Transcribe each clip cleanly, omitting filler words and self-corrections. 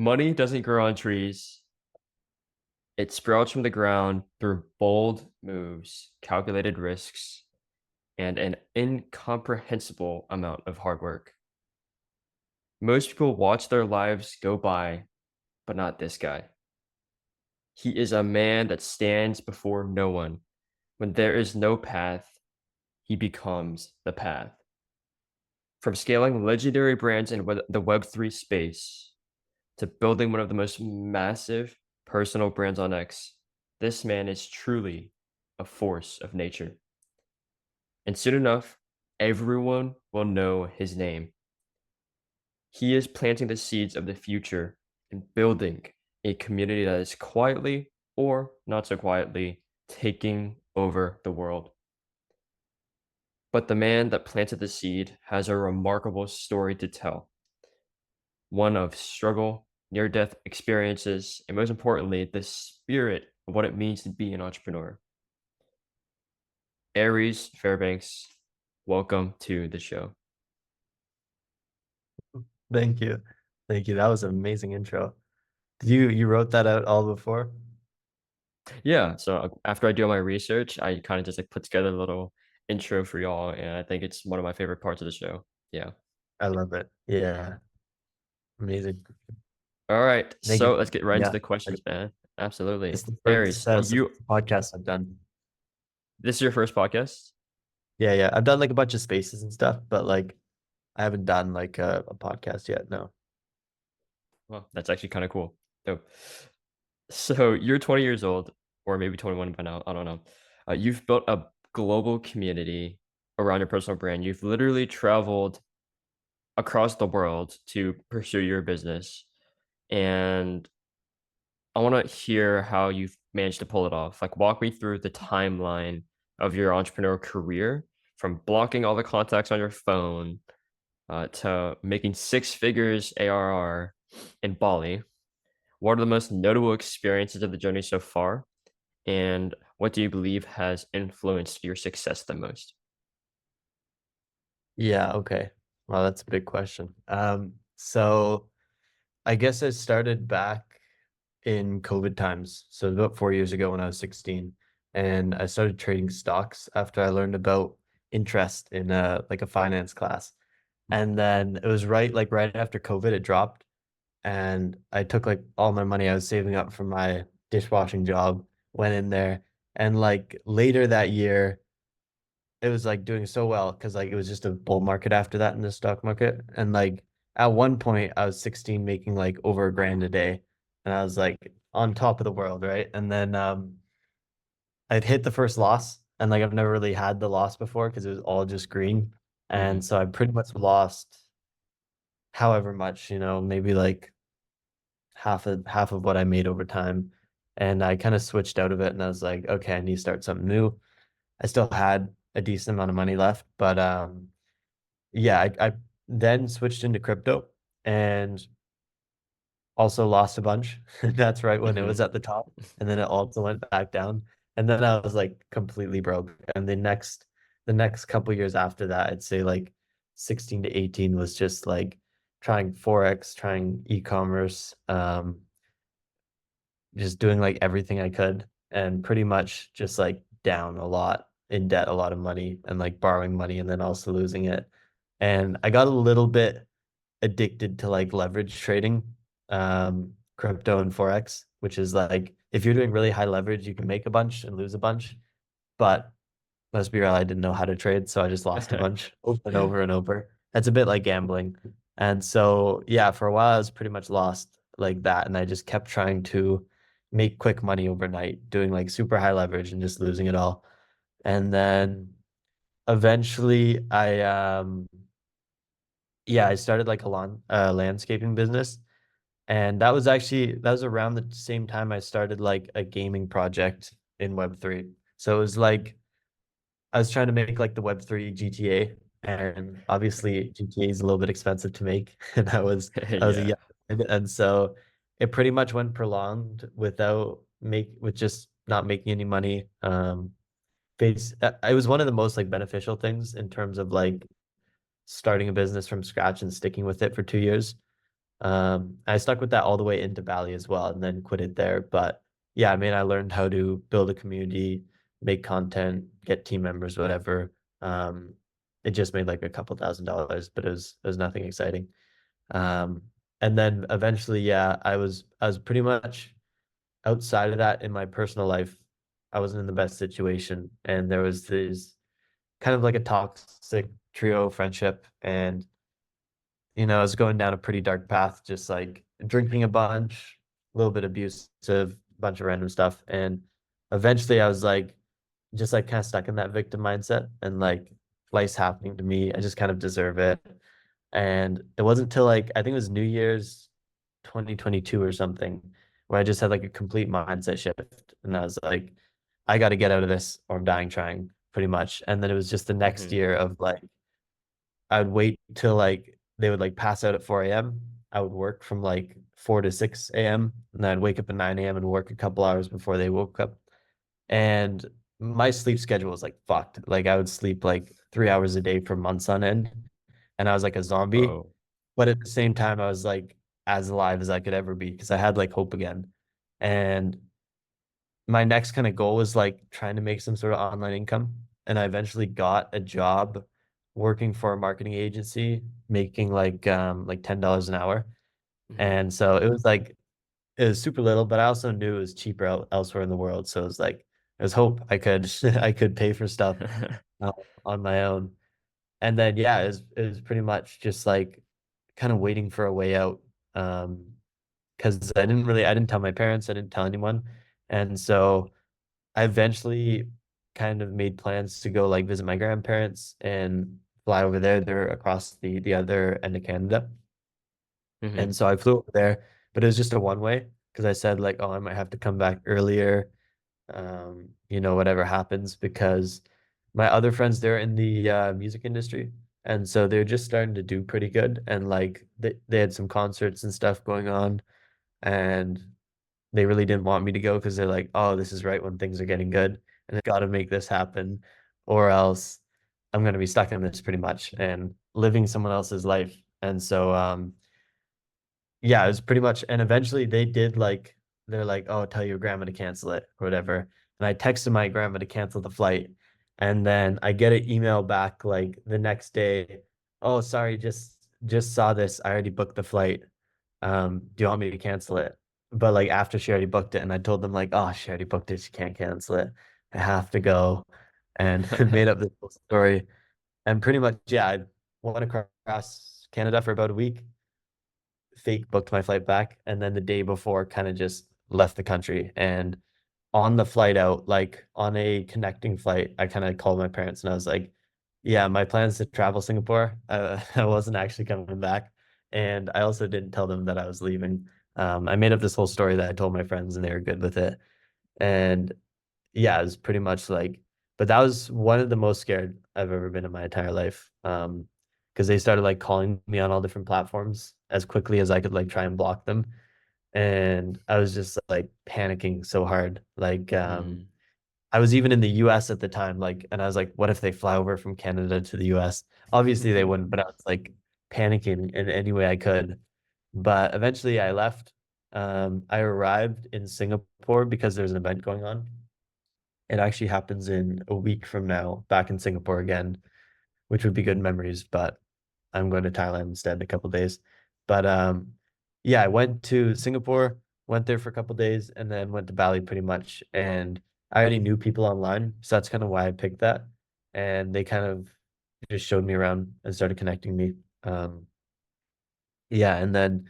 Money doesn't grow on trees. It sprouts from the ground through bold moves, calculated risks, and an incomprehensible amount of hard work. Most people watch their lives go by, but not this guy. He is a man that stands before no one. When there is no path, he becomes the path. From scaling legendary brands in the Web3 space to building one of the most massive personal brands on X, this man is truly a force of nature. And soon enough, everyone will know his name. He is planting the seeds of the future and building a community that is quietly, or not so quietly, taking over the world. But the man that planted the seed has a remarkable story to tell, one of struggle, near death experiences, and most importantly, the spirit of what it means to be an entrepreneur. Aries Fairbanks, welcome to the show. Thank you. Thank you. That was an amazing intro. You wrote that out all before? Yeah, so after I do all my research, I kind of just like put together a little intro for y'all, and I think it's one of my favorite parts of the show. Yeah. I love it. Yeah. Amazing. All right, Thank you. so let's get right into Yeah. the questions, Like, man. Absolutely. it's the Aries, first podcast I've done. this is your first podcast? Yeah, yeah. I've done like a bunch of spaces and stuff, but like I haven't done like a podcast yet. No. Well, that's actually kind of cool. So you're 20 years old, or maybe 21 by now. I don't know. You've built a global community around your personal brand. You've literally traveled across the world to pursue your business. And I want to hear how you've managed to pull it off. Like, walk me through the timeline of your entrepreneurial career from blocking all the contacts on your phone to making six figures ARR in Bali. What are the most notable experiences of the journey so far? And what do you believe has influenced your success the most? Yeah, okay. Well, that's a big question. So I guess I started back in COVID times. So about 4 years ago when I was 16. And I started trading stocks after I learned about interest in like a finance class. And then it was right after COVID, it dropped. And I took like all my money I was saving up from my dishwashing job, went in there. And like later that year, it was like doing so well because like it was just a bull market after that in the stock market. And like at one point I was 16 making like over a grand a day. And I was like on top of the world, right? And then I'd hit the first loss and like I've never really had the loss before because it was all just green. Hmm. And so I pretty much lost however much, maybe like half of what I made over time. And I kind of switched out of it and I was like, okay, I need to start something new. I still had a decent amount of money left, but yeah, I then switched into crypto and also lost a bunch. That's right when it Hmm. was at the top, and then it also went back down. And then I was like completely broke. And the next couple years after that, I'd say like 16 to 18 was just like trying Forex, trying e-commerce, just doing like everything I could and pretty much just like down a lot in debt, a lot of money and like borrowing money and then also losing it. And I got a little bit addicted to like leverage trading, crypto and Forex, which is like if you're doing really high leverage, you can make a bunch and lose a bunch. But let's be real, I didn't know how to trade, so I just lost a bunch over and over and over. That's a bit like gambling. And so yeah, for a while I was pretty much lost like that. And I just kept trying to make quick money overnight, doing like super high leverage and just losing it all. And then eventually I started like a landscaping business. And that was around the same time I started like a gaming project in Web3. So it was like I was trying to make like the Web3 GTA, and obviously GTA is a little bit expensive to make, and I was a Yeah. young kid, and so it pretty much went prolonged with just not making any money. It was one of the most like beneficial things in terms of like starting a business from scratch and sticking with it for 2 years. I stuck with that all the way into Bali as well, and then quit it there. But yeah, I mean, I learned how to build a community, make content, get team members, whatever. Um, it just made like a couple $1,000s, but it was nothing exciting. Um, and then eventually, yeah, I was pretty much outside of that in my personal life. I wasn't in the best situation, and there was this kind of like a toxic trio friendship, and I was going down a pretty dark path, just like drinking a bunch, a little bit abusive, bunch of random stuff. And eventually I was like, just like kind of stuck in that victim mindset and like life's happening to me. I just kind of deserve it. And it wasn't until like, I think it was New Year's 2022 or something, where I just had like a complete mindset shift. And I was like, I got to get out of this or I'm dying trying pretty much. And then it was just the next Mhm. year of like, I would wait till like they would like pass out at 4 a.m. I would work from like 4 to 6 a.m. and then I'd wake up at 9 a.m. and work a couple hours before they woke up. And my sleep schedule was like fucked. Like I would sleep like 3 hours a day for months on end. And I was like a zombie. Whoa. But at the same time, I was like as alive as I could ever be because I had like hope again. And my next kind of goal was like trying to make some sort of online income. And I eventually got a job working for a marketing agency, making like $10 an hour. Mhm. And so it was super little, but I also knew it was cheaper elsewhere in the world. So it was like there's hope I could I could pay for stuff uh, on my own. And then yeah, it was pretty much just like kind of waiting for a way out. Because I didn't tell my parents, I didn't tell anyone. And so I eventually kind of made plans to go like visit my grandparents and fly over there. They're across the other end of Canada. Mhm. And so I flew over there, but it was just a one way because I said like, oh, I might have to come back earlier. Whatever happens because my other friends they're in the music industry. And so they're just starting to do pretty good. And like they had some concerts and stuff going on. And they really didn't want me to go because they're like, oh, this is right when things are getting good, and I got to make this happen, or else I'm going to be stuck in this pretty much and living someone else's life. And so, yeah, it was pretty much, and eventually they did like, they're like, oh, tell your grandma to cancel it or whatever. And I texted my grandma to cancel the flight. And then I get an email back like the next day, oh, sorry, just saw this. I already booked the flight. Do you want me to cancel it? But like after she already booked it, and I told them like, oh, she already booked it, she can't cancel it. I have to go. And made up this whole story. And pretty much, yeah, I went across Canada for about a week, fake booked my flight back, and then the day before kind of just left the country. And on the flight out, like on a connecting flight, I kind of called my parents and I was like, yeah, my plans to travel Singapore. I wasn't actually coming back. And I also didn't tell them that I was leaving. I made up this whole story that I told my friends and they were good with it. And yeah, it was pretty much like, but that was one of the most scared I've ever been in my entire life. Because they started like calling me on all different platforms as quickly as I could like try and block them. And I was just like panicking so hard. Like, Mm. I was even in the US at the time, like, and I was like, what if they fly over from Canada to the US? Obviously they wouldn't, but I was like panicking in any way I could. But eventually I left. I arrived in Singapore because there's an event going on. It actually happens in a week from now, back in Singapore again, which would be good memories, but I'm going to Thailand instead in a couple days. But yeah, I went to Singapore, went there for a couple days, and then went to Bali pretty much. And I already knew people online, so that's kind of why I picked that. And they kind of just showed me around and started connecting me. Yeah, and then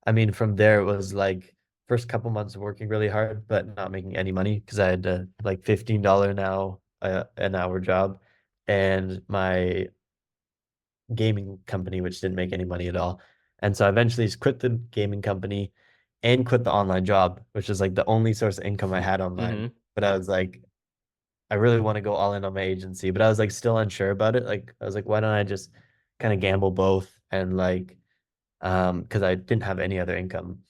I mean, from there it was like first couple months of working really hard, but not making any money because I had like $15 now an hour job, and my gaming company, which didn't make any money at all. And so I eventually just quit the gaming company and quit the online job, which is like the only source of income I had online. Mhm. But I was like, I really want to go all in on my agency, but I was like still unsure about it. Like I was like, why don't I just kind of gamble both and like because I didn't have any other income.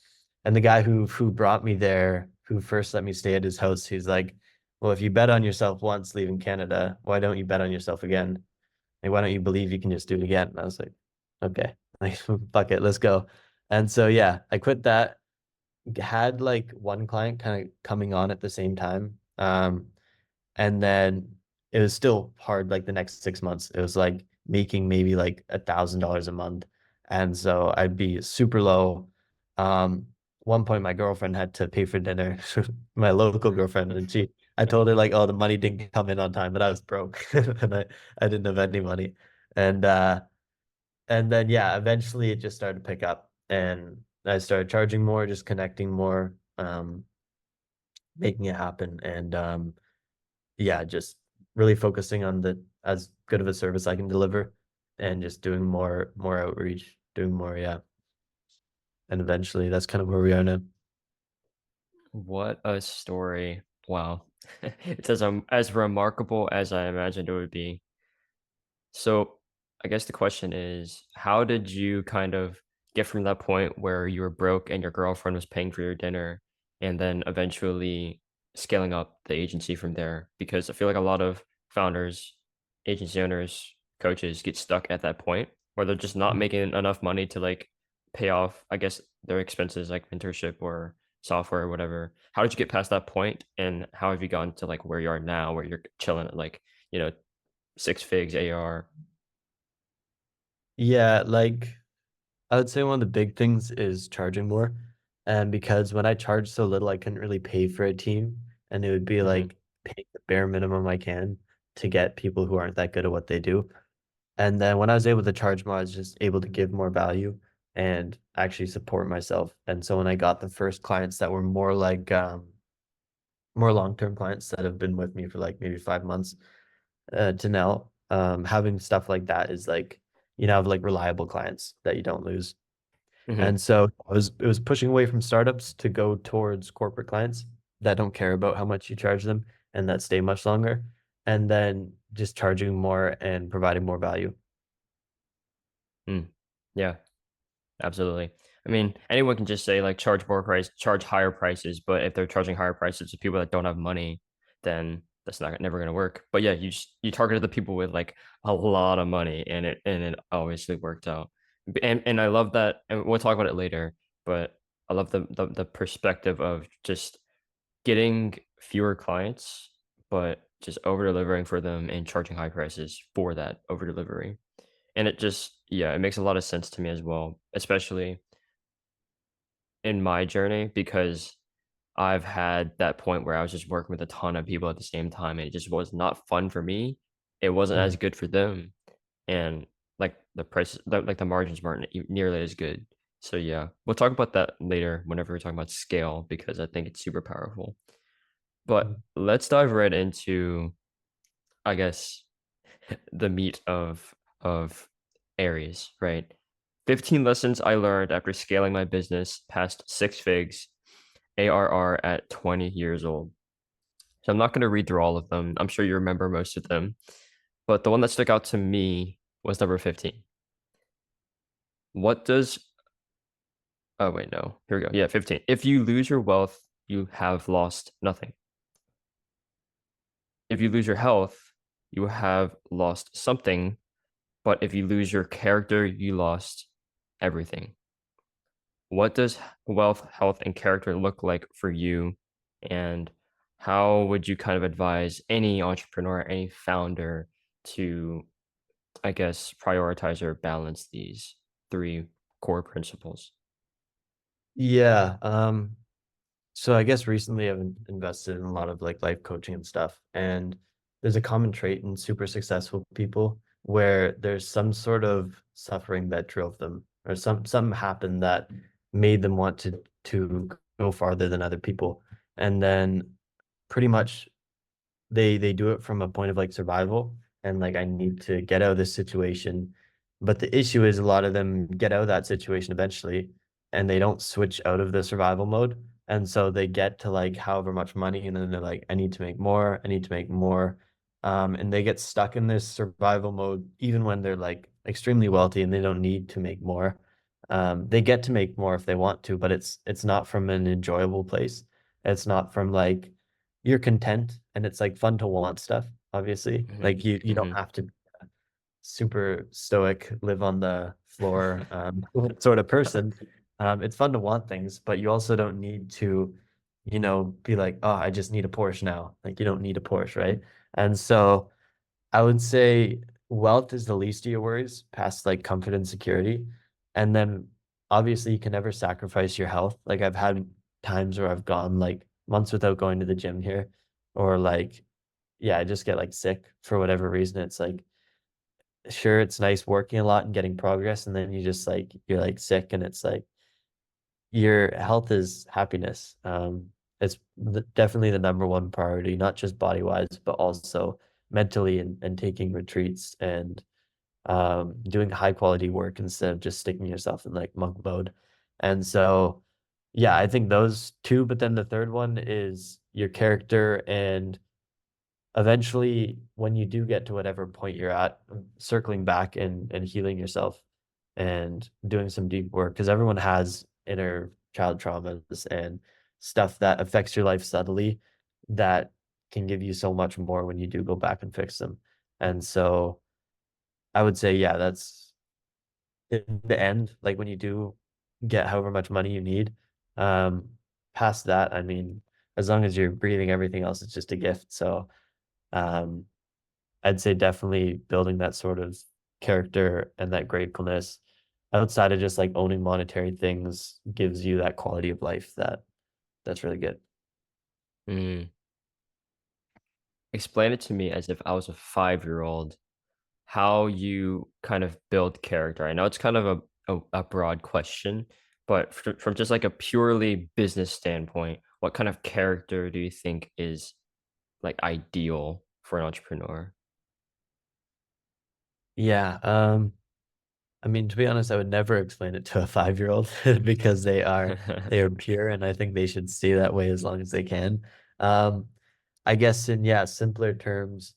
And the guy who brought me there, who first let me stay at his house, he's like, well, if you bet on yourself once leaving Canada, why don't you bet on yourself again? Like, why don't you believe you can just do it again? And I was like, okay, like, fuck it, let's go. And so yeah, I quit that, had like one client kind of coming on at the same time. And then it was still hard like the next 6 months. It was like making maybe like $1,000 a month. And so I'd be super low. Um, one point my girlfriend had to pay for dinner, my local girlfriend, and I told her like, oh, the money didn't come in on time, but I was broke and I didn't have any money. And and then yeah, eventually it just started to pick up and I started charging more, just connecting more, making it happen. And yeah, just really focusing on the as good of a service I can deliver and just doing more outreach, doing more, yeah. And eventually that's kind of where we are now. What a story. Wow. It's as remarkable as I imagined it would be. So, I guess the question is, how did you kind of get from that point where you were broke and your girlfriend was paying for your dinner, and then eventually scaling up the agency from there? Because I feel like a lot of founders, agency owners, coaches get stuck at that point where they're just not making enough money to like pay off, I guess, their expenses like mentorship or software or whatever. How did you get past that point, and how have you gotten to like where you are now, where you're chilling at like, you know, six figs AR? Yeah, like I would say one of the big things is charging more. And because when I charged so little, I couldn't really pay for a team. And it would be Mhm. like paying the bare minimum I can to get people who aren't that good at what they do. And then when I was able to charge more, I was just able to give more value and actually support myself. And so when I got the first clients that were more like more long-term clients that have been with me for like maybe 5 months to now, having stuff like that is like, have like reliable clients that you don't lose. Mhm. And so it was pushing away from startups to go towards corporate clients that don't care about how much you charge them and that stay much longer. And then just charging more and providing more value. Mm. Yeah, absolutely. I mean, anyone can just say like charge higher prices, but if they're charging higher prices to people that don't have money, then that's not never gonna work. But yeah, you targeted the people with like a lot of money, and it obviously worked out. And I love that, and we'll talk about it later. But I love the perspective of just getting fewer clients, but just over delivering for them and charging high prices for that over delivery. And it just yeah, it makes a lot of sense to me as well, especially in my journey because I've had that point where I was just working with a ton of people at the same time, and it just was not fun for me. It wasn't as Mhm. good for them, and like the prices, like the margins weren't nearly as good. So yeah, we'll talk about that later whenever we're talking about scale because I think it's super powerful. But Mhm. let's dive right into, I guess, the meat of Aries, right? 15 lessons I learned after scaling my business past six figs, ARR at 20 years old. So I'm not going to read through all of them. I'm sure you remember most of them, but the one that stuck out to me was number 15. What does Oh wait, no. Here we go. Yeah, 15. If you lose your wealth, you have lost nothing. If you lose your health, you have lost something, but if you lose your character, you lost everything. What does wealth, health, and character look like for you? And how would you kind of advise any entrepreneur, any founder to, I guess, prioritize or balance these three core principles? Yeah. So I guess recently I've invested in a lot of like life coaching and stuff. And there's a common trait in super successful people where there's some sort of suffering that drove them, or something happened that made them want to go farther than other people. And then pretty much they do it from a point of like survival and like I need to get out of this situation. But the issue is a lot of them get out of that situation eventually and they don't switch out of the survival mode. And so they get to like however much money and then they're like, I need to make more, I need to make more. And they get stuck in this survival mode even when they're like extremely wealthy and they don't need to make more. They get to make more if they want to, but it's not from an enjoyable place. It's not from like you're content and it's like fun to want stuff, obviously. Hmm. Like you don't Hmm. have to be super stoic, live on the floor, sort of person. It's fun to want things, but you also don't need to, be like, oh, I just need a Porsche now. Like you don't need a Porsche, right? And so I would say wealth is the least of your worries, past like comfort and security. And then obviously you can never sacrifice your health. Like I've had times where I've gone like months without going to the gym here, or like, yeah, I just get like sick for whatever reason. It's like, sure, it's nice working a lot and getting progress, and then you're like sick, and it's like your health is happiness. It's definitely the number one priority, not just body wise, but also mentally, and taking retreats and doing high quality work instead of just sticking yourself in like monk mode. And so, yeah, I think those two. But then the third one is your character, and eventually, when you do get to whatever point you're at, circling back and healing yourself and doing some deep work, because everyone has inner child traumas and stuff that affects your life subtly that can give you so much more when you do go back and fix them. And so I would say, yeah, that's in the end, like when you do get however much money you need, um, past that, I mean, as long as you're breathing, everything else is just a gift. So, um, I'd say definitely building that sort of character and that gratefulness outside of just like owning monetary things gives you that quality of life that's really good. Mm. Explain it to me as if I was a 5-year-old, how you kind of build character. I know it's kind of a broad question, but from just like a purely business standpoint, what kind of character do you think is like ideal for an entrepreneur? Yeah, I mean, to be honest, I would never explain it to a 5-year-old because they are pure, and I think they should stay that way as long as they can. Um, I guess in, yeah, simpler terms,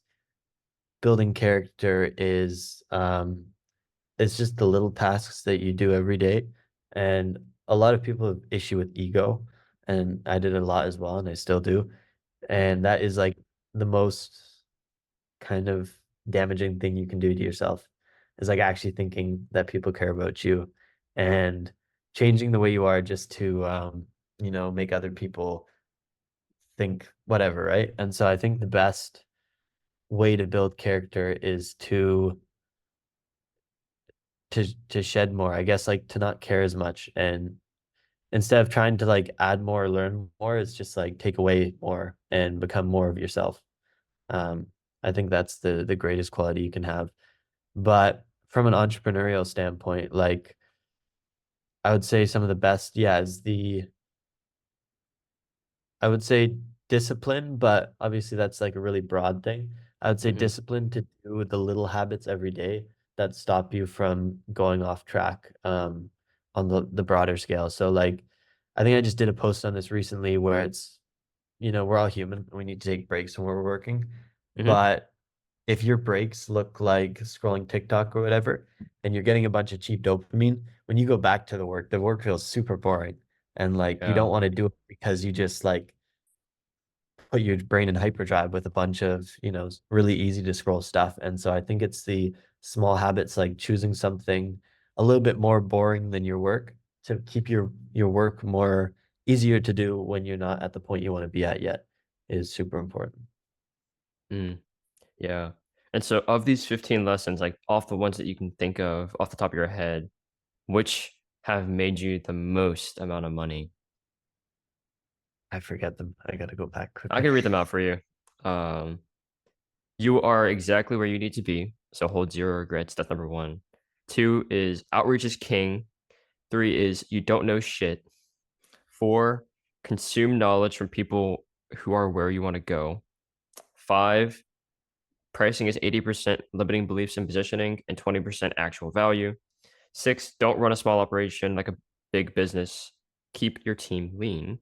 building character is it's just the little tasks that you do every day. And a lot of people have issue with ego, and I did it a lot as well, and I still do. And that is like the most kind of damaging thing you can do to yourself, is like actually thinking that people care about you and changing the way you are just to make other people think whatever, right? And so I think the best way to build character is to shed more, I guess, like to not care as much, and instead of trying to like add more or learn more, it's just like take away more and become more of yourself. Um, I think that's the greatest quality you can have. But from an entrepreneurial standpoint, like I would say some of the best, yeah, is the I would say discipline, but obviously that's like a really broad thing. I would say Mhm. discipline to do the little habits every day that stop you from going off track on the broader scale. So like I think I just did a post on this recently where it's, we're all human. We need to take breaks when we're working. Mhm. But if your breaks look like scrolling TikTok or whatever, and you're getting a bunch of cheap dopamine, when you go back to the work feels super boring. And like you Yeah. don't want to do it because you just like put your brain in hyperdrive with a bunch of, really easy to scroll stuff. And so I think it's the small habits like choosing something a little bit more boring than your work to keep your work more easier to do when you're not at the point you want to be at yet is super important. Mm. Yeah. And so of these 15 lessons, like off the ones that you can think of off the top of your head, which have made you the most amount of money? I forget them. I gotta go back I quickly. can read them out for you. Um, you are exactly where you need to be, so hold zero regrets. That's number one. Two is outreach is king. Three is you don't know shit. Four, consume knowledge from people who are where you want to go. Five, pricing is 80% limiting beliefs and positioning and 20% actual value. Six, don't run a small operation like a big business. Keep your team lean.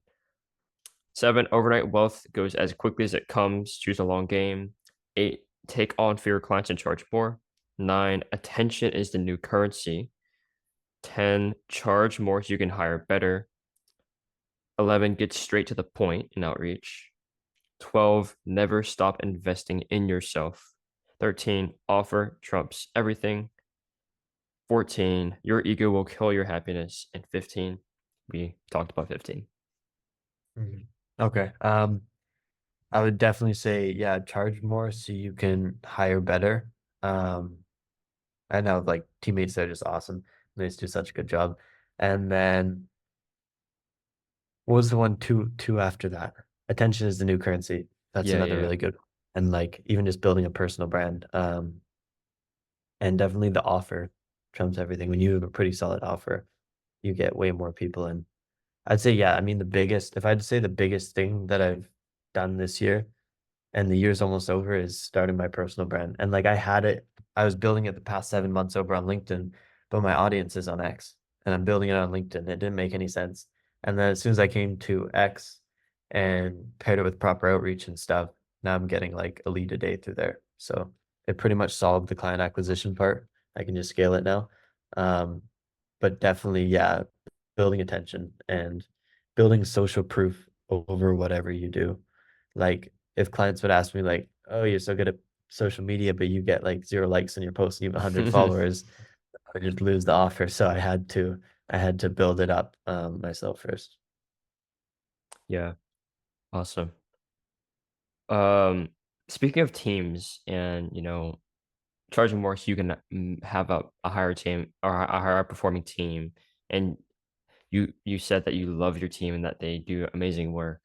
Seven, overnight wealth goes as quickly as it comes. Choose a long game. Eight, take on fewer clients and charge more. Nine, attention is the new currency. 10, charge more so you can hire better. 11, get straight to the point in outreach. 12, never stop investing in yourself. 13, offer trumps everything. 14, your ego will kill your happiness. And 15, we talked about 15. Mhm. Okay. I would definitely say, yeah, charge more so you can hire better. Um, I know like teammates that are just awesome. They just do such a good job. And then what was the one two after that? Attention is the new currency. That's Yeah, another yeah, really good one. And like even just building a personal brand. And definitely the offer trumps everything. When you have a pretty solid offer, you get way more people in. I'd say, yeah, I mean the biggest, if I'd say the biggest thing that I've done this year and the year's almost over is starting my personal brand. And like I had it, I was building it the past 7 months over on LinkedIn, but my audience is on X and I'm building it on LinkedIn. It didn't make any sense. And then as soon as I came to X and paired it with proper outreach and stuff, now I'm getting like a lead a day through there. So it pretty much solved the client acquisition part. I can just scale it now. Um, but definitely, yeah, building attention and building social proof over whatever you do. Like if clients would ask me like, "Oh, you're so good at social media, but you get like 0 likes on your post and you have 100 yeah. followers," I just lose the offer. So I had to build it up myself first. Yeah, awesome. Um, Speaking of teams and, charging more so you can, have a higher team or a higher performing team, and you said that you love your team and that they do amazing work.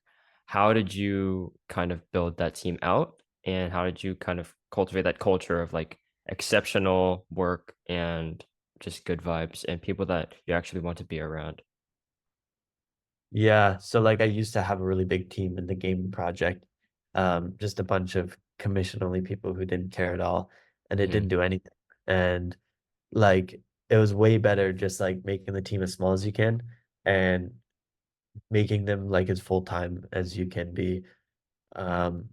How did you kind of build that team out, and how did you kind of cultivate that culture of, like, exceptional work and just good vibes and people that you actually want to be around? Yeah, so like I used to have a really big team in the game project, just a bunch of commission only people who didn't care at all, and it didn't Mhm, do anything. And like it was way better just like making the team as small as you can and making them like as full time as you can be. Um,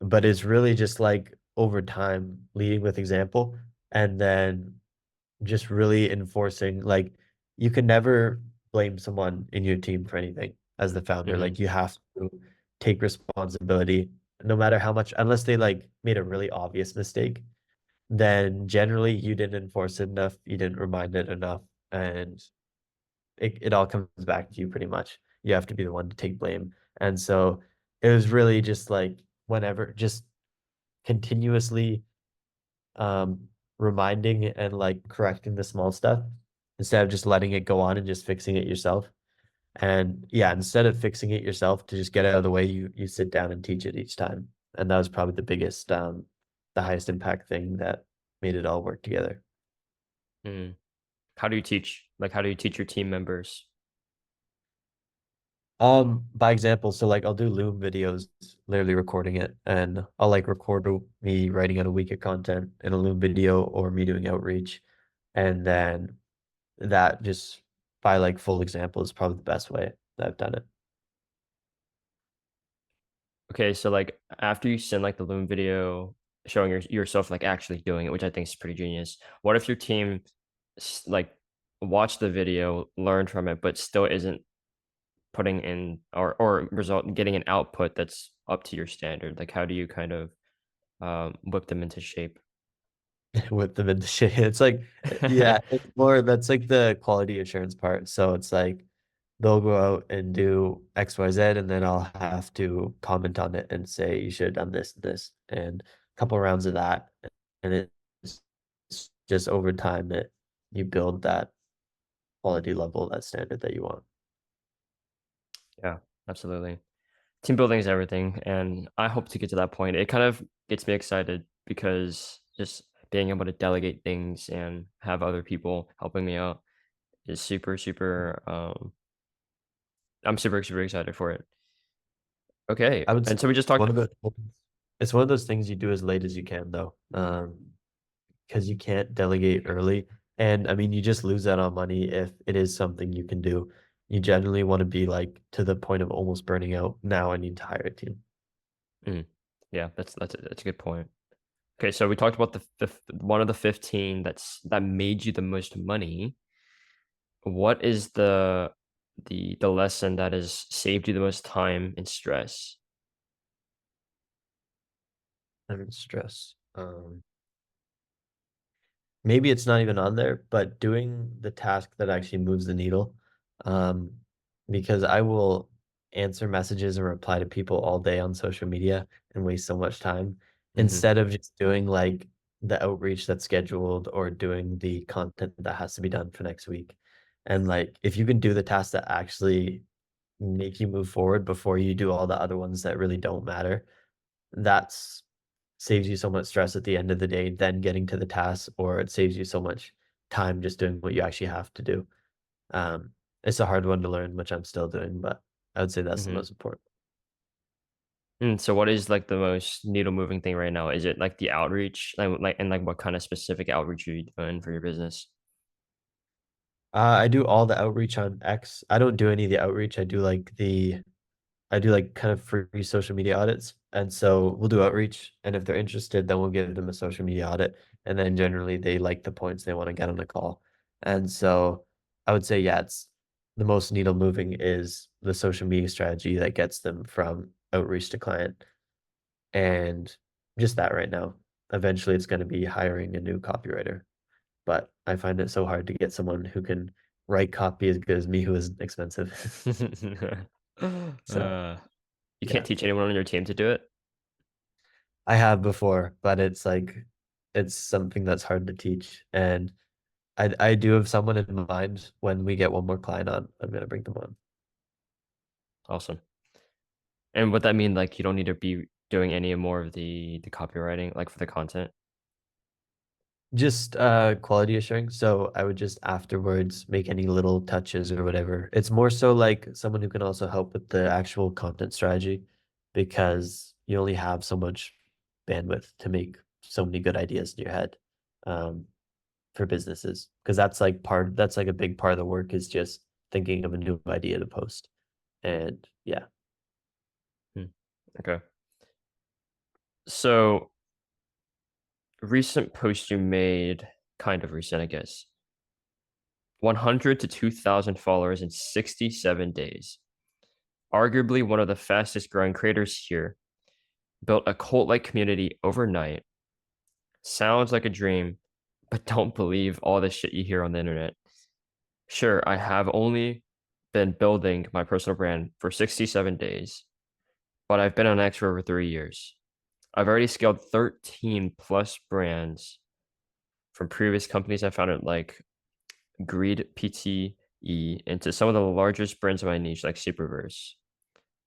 but it's really just like over time leading with example and then just really enforcing like you can never blame someone in your team for anything as the founder. mhm, Like you have to take responsibility no matter how much unless they like made a really obvious mistake, then generally you didn't enforce it enough, you didn't remind it enough, and it all comes back to you pretty much. You have to be the one to take blame. And so it was really just like whenever just continuously um reminding and like correcting the small stuff instead of just letting it go on and just fixing it yourself. And yeah, instead of fixing it yourself to just get out of the way, you sit down and teach it each time. And that was probably the biggest the highest impact thing that made it all work together. mhm. How do you teach? Like, how do you teach your team members? By example, so like I'll do Loom videos, literally recording it, and I'll like record me writing out a week of content in a Loom video or me doing outreach, and then that just by like full example is probably the best way that I've done it. Okay, so, like, after you send, like, the Loom video showing yourself, like, actually doing it, which I think is pretty genius, what if your team like, watched the video, learned from it, but still isn't putting in or result getting an output that's up to your standard? Like, how do you kind of, whip them into shape? Whip them into shit. It's like, yeah, it's more that's like the quality assurance part. So it's like they'll go out and do XYZ, and then I'll have to comment on it and say you should have done this, this, and a couple rounds of that. And it's just over time that you build that quality level, that standard that you want. Yeah, absolutely. Team building is everything, and I hope to get to that point. It kind of gets me excited because just being able to delegate things and have other people helping me out is super, super. I'm super, super excited for it. Okay, I would say and so we just one talked. of the it's one of those things you do as late as you can though. Because you can't delegate early. And I mean, you just lose out on money if it is something you can do. You generally want to be like to the point of almost burning out. Now I need to hire a team. Mm, yeah, that's a good point. Okay, so we talked about one of the 15 that made you the most money. What is the lesson that has saved you the most time and stress? I'm in stress. Maybe it's not even on there, but doing the task that actually moves the needle. Um, because I will answer messages and reply to people all day on social media and waste so much time Mhm. instead of just doing like the outreach that's scheduled or doing the content that has to be done for next week. And like if you can do the tasks that actually make you move forward before you do all the other ones that really don't matter, that's saves you so much stress at the end of the day then getting to the task, or it saves you so much time just doing what you actually have to do. Um, it's a hard one to learn, which I'm still doing, but I would say that's the Mhm. most important. So what is, like, the most needle moving thing right now? Is it, like, the outreach? And what kinda specific outreach are you doing for your business? I do all the outreach on X. I don't do any of the outreach. I do like kind of free social media audits. And so we'll do outreach. And if they're interested, then we'll give them a social media audit. And then generally they like the points they want to get on a call. And so I would say, yeah, it's the most needle moving is the social media strategy that gets them from outreach to client. And just that right now. Eventually it's going to be hiring a new copywriter. But I find it so hard to get someone who can write copy as good as me, who is expensive. So Uh, you can't yeah. teach anyone on your team to do it? I have before, but it's like it's something that's hard to teach, and I do have someone in mind. When we get one more client on, I'm gonna bring them on. Awesome. And would that mean, like, you don't need to be doing any more of the copywriting, like, for the content? Just, quality assuring, so I would just afterwards make any little touches or whatever. It's more so like someone who can also help with the actual content strategy, because you only have so much bandwidth to make so many good ideas in your head, um, for businesses. Because that's like a big part of the work is just thinking of a new idea to post, and yeah. Hmm, okay. So, recent post you made kind of recent, I guess. 100 to 2,000 followers in 67 days. Arguably one of the fastest growing creators here. Built a cult-like community overnight. Sounds like a dream, but don't believe all the shit you hear on the internet. Sure, I have only been building my personal brand for 67 days, but I've been on X for over 3 years. I've already scaled 13 plus brands from previous companies I founded, like Greed PTE, into some of the largest brands in my niche, like Superverse.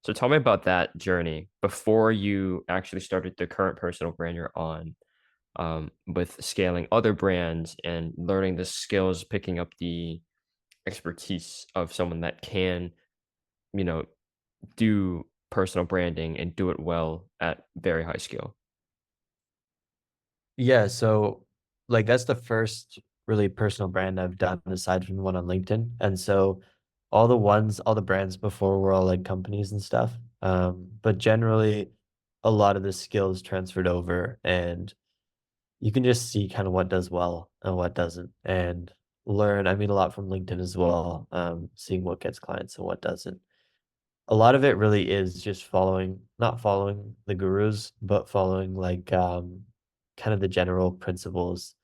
So tell me about that journey before you actually started the current personal brand you're on, with scaling other brands and learning the skills, picking up the expertise of someone that can, you know, do personal branding and do it well at very high scale. Yeah, so, like, that's the first really personal brand I've done aside from the one on LinkedIn, and so all the brands before were all, like, companies and stuff, but generally, a lot of the skills transferred over, and you can just see kinda what does well and what doesn't, and learn, I mean, a lot from LinkedIn as well, seeing what gets clients and what doesn't. A lot of it really is just following not following the gurus, but following, like, kind of the general principles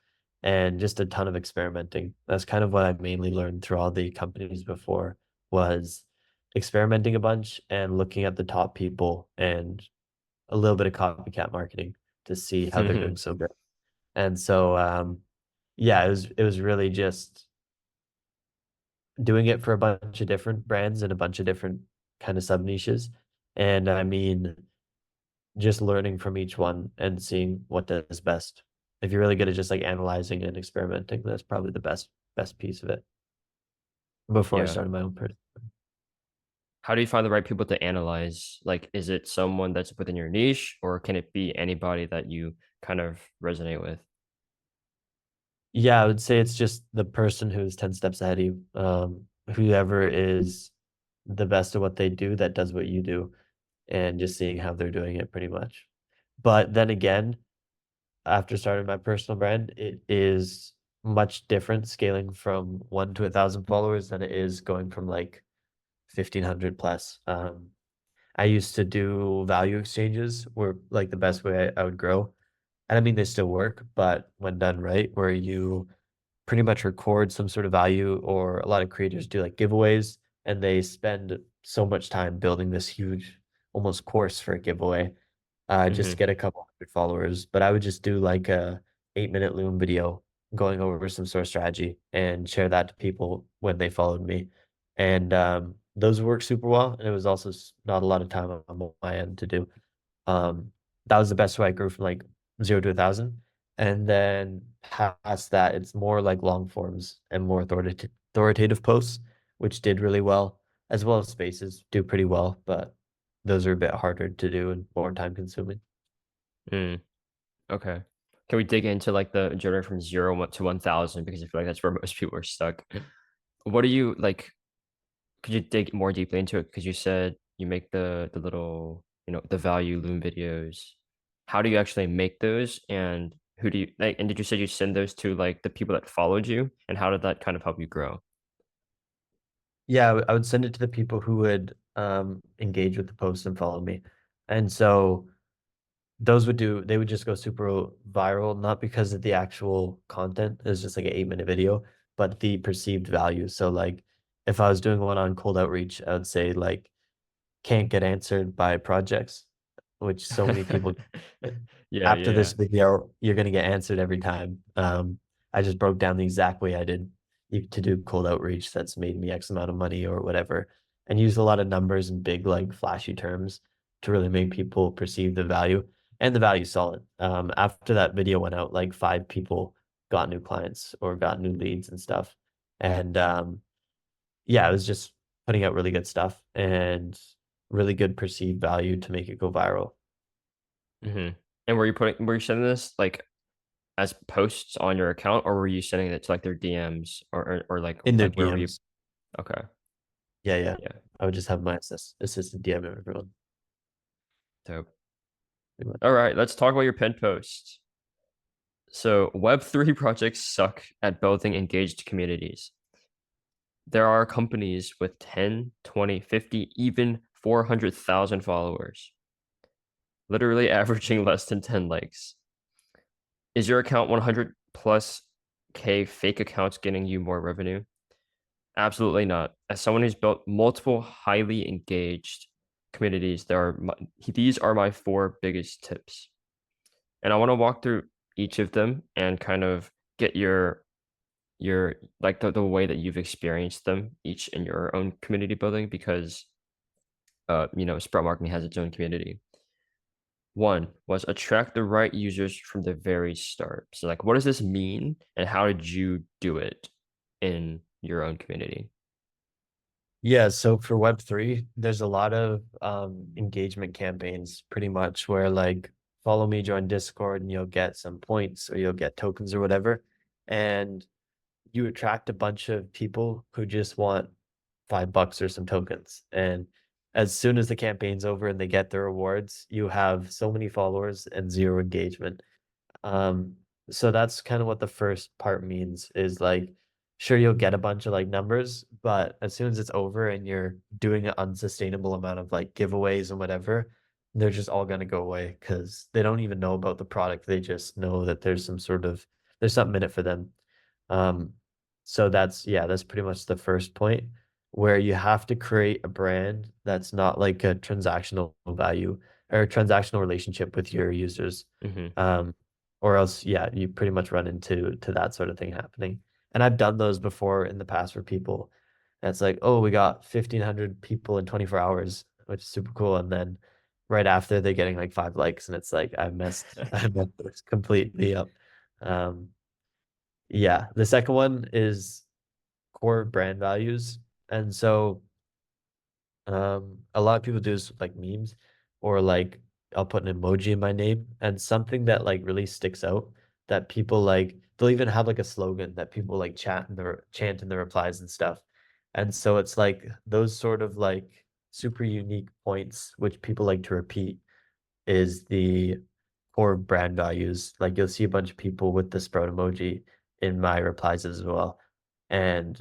and just a ton of experimenting. That's kind of what I mainly learned through all the companies before, was experimenting a bunch and looking at the top people and a little bit of copycat marketing to see how they're doing so good. And so, yeah, it was really just doing it for a bunch of different brands and a bunch of different kind of sub niches. And I mean, just learning from each one and seeing what does best. If you're really good at just like analyzing and experimenting, that's probably the best piece of it before I Yeah. started my own person. How do you find the right people to analyze? Like, is it someone that's within your niche, or can it be anybody that you kind of resonate with? Yeah, I would say it's just the person who's 10 steps ahead of you. Whoever is the best at what they do that does what you do, and just seeing how they're doing it pretty much. But then again, after starting my personal brand, it is much different scaling from 1 to 1,000 followers than it is going from like 1,500 plus. I used to do value exchanges were like the best way I would grow. And I mean, they still work, but when done right, where you pretty much record some sort of value, or a lot of creators do like giveaways. and they spend so much time building this huge, almost course for a giveaway, just to Mhm. get a couple hundred followers. But I would just do like a 8-minute Loom video going over some sort of strategy and share that to people when they followed me. And those work super well. And it was also not a lot of time on my end to do. Um, that was the best way I grew from like 0 to 1,000. And then past that, it's more like long forms and more authoritative posts, which did really well as spaces do pretty well, but those are a bit harder to do and more time consuming. Mm, okay. Can we dig into, like, the journey from 0 to 1,000? Because I feel like that's where most people are stuck. What do you like, could you dig more deeply into it? Because you said you make the little, the value loom videos. How do you actually make those, and who do you like, and did you say you send those to, like, the people that followed you, and how did that kind of help you grow? Yeah, I would send it to the people who would engage with the post and follow me. And so they would just go super viral, not because of the actual content, it's just like an 8-minute video, but the perceived value. So like if I was doing one on cold outreach, I would say like can't get answered by projects, which so many people Yeah, after this yeah, video, you're gonna get answered every time. I just broke down the exact way I did to do cold outreach that's made me X amount of money or whatever, and use a lot of numbers and big like flashy terms to really make people perceive the value, and the value's solid. After that video went out, like 5 people got new clients or got new leads and stuff, and yeah, it was just putting out really good stuff and really good perceived value to make it go viral yeah. Mhm. And were you sending this, like, as posts on your account, or were you sending it to, like, their DMs, or in their where were you? DMs. Okay, Yeah, yeah. yeah, I would just have my assistant DM everyone, dope. pretty much. Alright, let's talk about your pin posts. So, Web3 projects suck at building engaged communities. There are companies with 10, 20, 50, even 400,000 followers, literally averaging less than 10 likes. Is your account 100 plus K fake accounts getting you more revenue? Absolutely not. As someone who's built multiple highly engaged communities, these are my four biggest tips. And I want to walk through each of them and kind of get your like the way that you've experienced them each in your own community building, because Sprout Marketing has its own community. One was attract the right users from the very start. So, like, what does this mean, and how did you do it in your own community? Yeah, so for Web3, there's a lot of engagement campaigns pretty much where like follow me, join Discord, and you'll get some points or you'll get tokens or whatever. And you attract a bunch of people who just want $5 or some tokens. And as soon as the campaign's over and they get their rewards, you have so many followers and zero engagement. Um, so that's kind of what the first part means is like, sure, you'll get a bunch of like numbers, but as soon as it's over and you're doing an unsustainable amount of like giveaways and whatever, they're just all going to go away because they don't even know about the product. They just know that there's something in it for them. Um, so yeah, that's pretty much the first point where you have to create a brand that's not like a transactional value or a transactional relationship with your users. Hmm. Um, or else, yeah, you pretty much run into that sort of thing happening. And I've done those before in the past for people. And it's like, oh, we got 1,500 people in 24 hours, which is super cool. And then right after they're getting like 5 likes, and it's like I messed this completely up. Um, yeah, the second one is core brand values. And so a lot of people do this with like memes or like I'll put an emoji in my name and something that like really sticks out that people like they'll even have like a slogan that people like chant in the replies and stuff. And so it's like those sort of like super unique points which people like to repeat is the core brand values. Like you'll see a bunch of people with the sprout emoji in my replies as well. And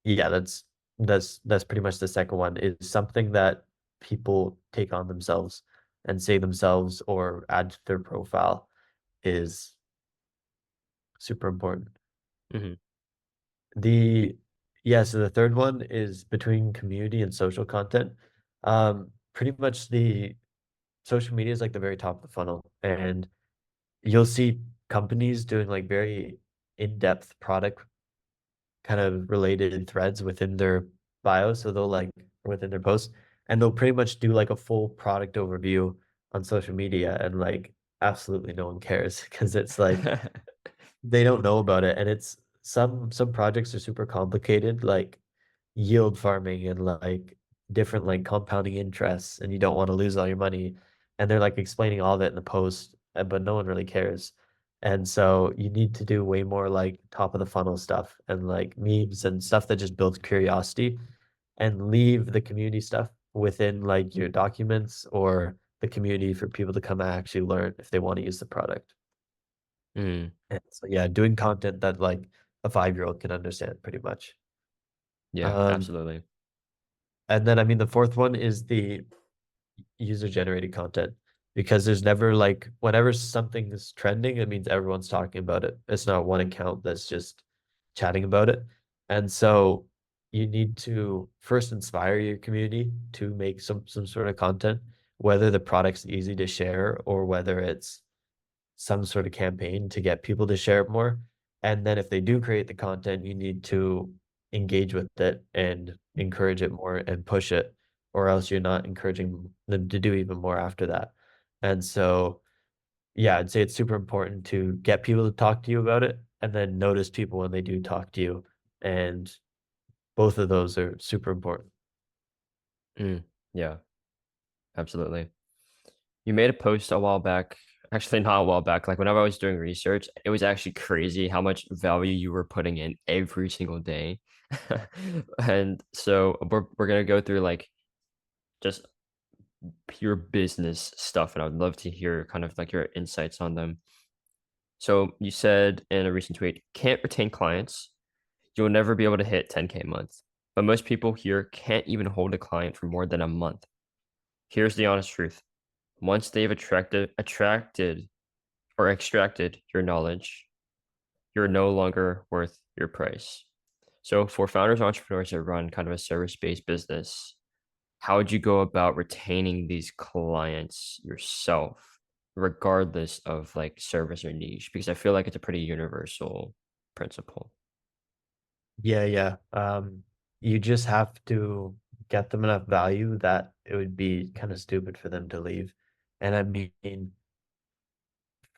yeah, that's pretty much the second one is something that people take on themselves and say themselves or add to their profile is super important. Hmm. The Yeah, so the third one is between community and social content. Pretty much the social media is like the very top of the funnel, and you'll see companies doing like very in-depth product kind of related threads within their bio. So they'll like within their posts, and they'll pretty much do like a full product overview on social media, and like absolutely no one cares because it's like they don't know about it, and it's some projects are super complicated, like yield farming and like different like compounding interests, and you don't want to lose all your money. And they're like explaining all of it in the post, but no one really cares. And so you need to do way more like top of the funnel stuff and like memes and stuff that just builds curiosity, and leave the community stuff within like your documents or the community for people to come and actually learn if they want to use the product. Mm, And so yeah, doing content that like a 5-year-old can understand pretty much. yeah, Um, absolutely. and then I mean the fourth one is the user generated content, because there's never like whenever something is trending, it means everyone's talking about it. It's not one account that's just chatting about it. And so you need to first inspire your community to make some sort of content, whether the product's easy to share or whether it's some sort of campaign to get people to share it more. And then if they do create the content, you need to engage with it and encourage it more and push it, or else you're not encouraging them to do even more after that. And so, yeah, I'd say it's super important to get people to talk to you about it and then notice people when they do talk to you. And both of those are super important. Mm, yeah, absolutely. You made a post a while back, actually not a while back, like whenever I was doing research, it was actually crazy how much value you were putting in every single day. And so we're gonna go through like just pure business stuff, and I'd love to hear kind of like your insights on them. So you said in a recent tweet, can't retain clients, you'll never be able to hit 10K a month. But most people here can't even hold a client for more than a month. Here's the honest truth. Once they've attracted or extracted your knowledge, you're no longer worth your price. So for founders, entrepreneurs that run kind of a service-based business, how would you go about retaining these clients yourself, regardless of like service or niche? Because I feel like it's a pretty universal principle. Yeah, yeah. You just have to get them enough value that it would be kind of stupid for them to leave. And I mean,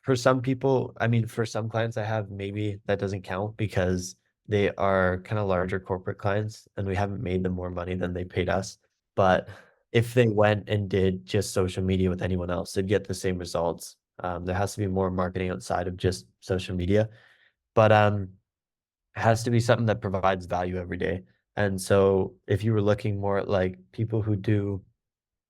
for some people, I mean, for some clients I have, maybe that doesn't count because they are kind of larger corporate clients and we haven't made them more money than they paid us. But if they went and did just social media with anyone else, they'd get the same results. There has to be more marketing outside of just social media, but it has to be something that provides value every day. And so if you were looking more at like people who do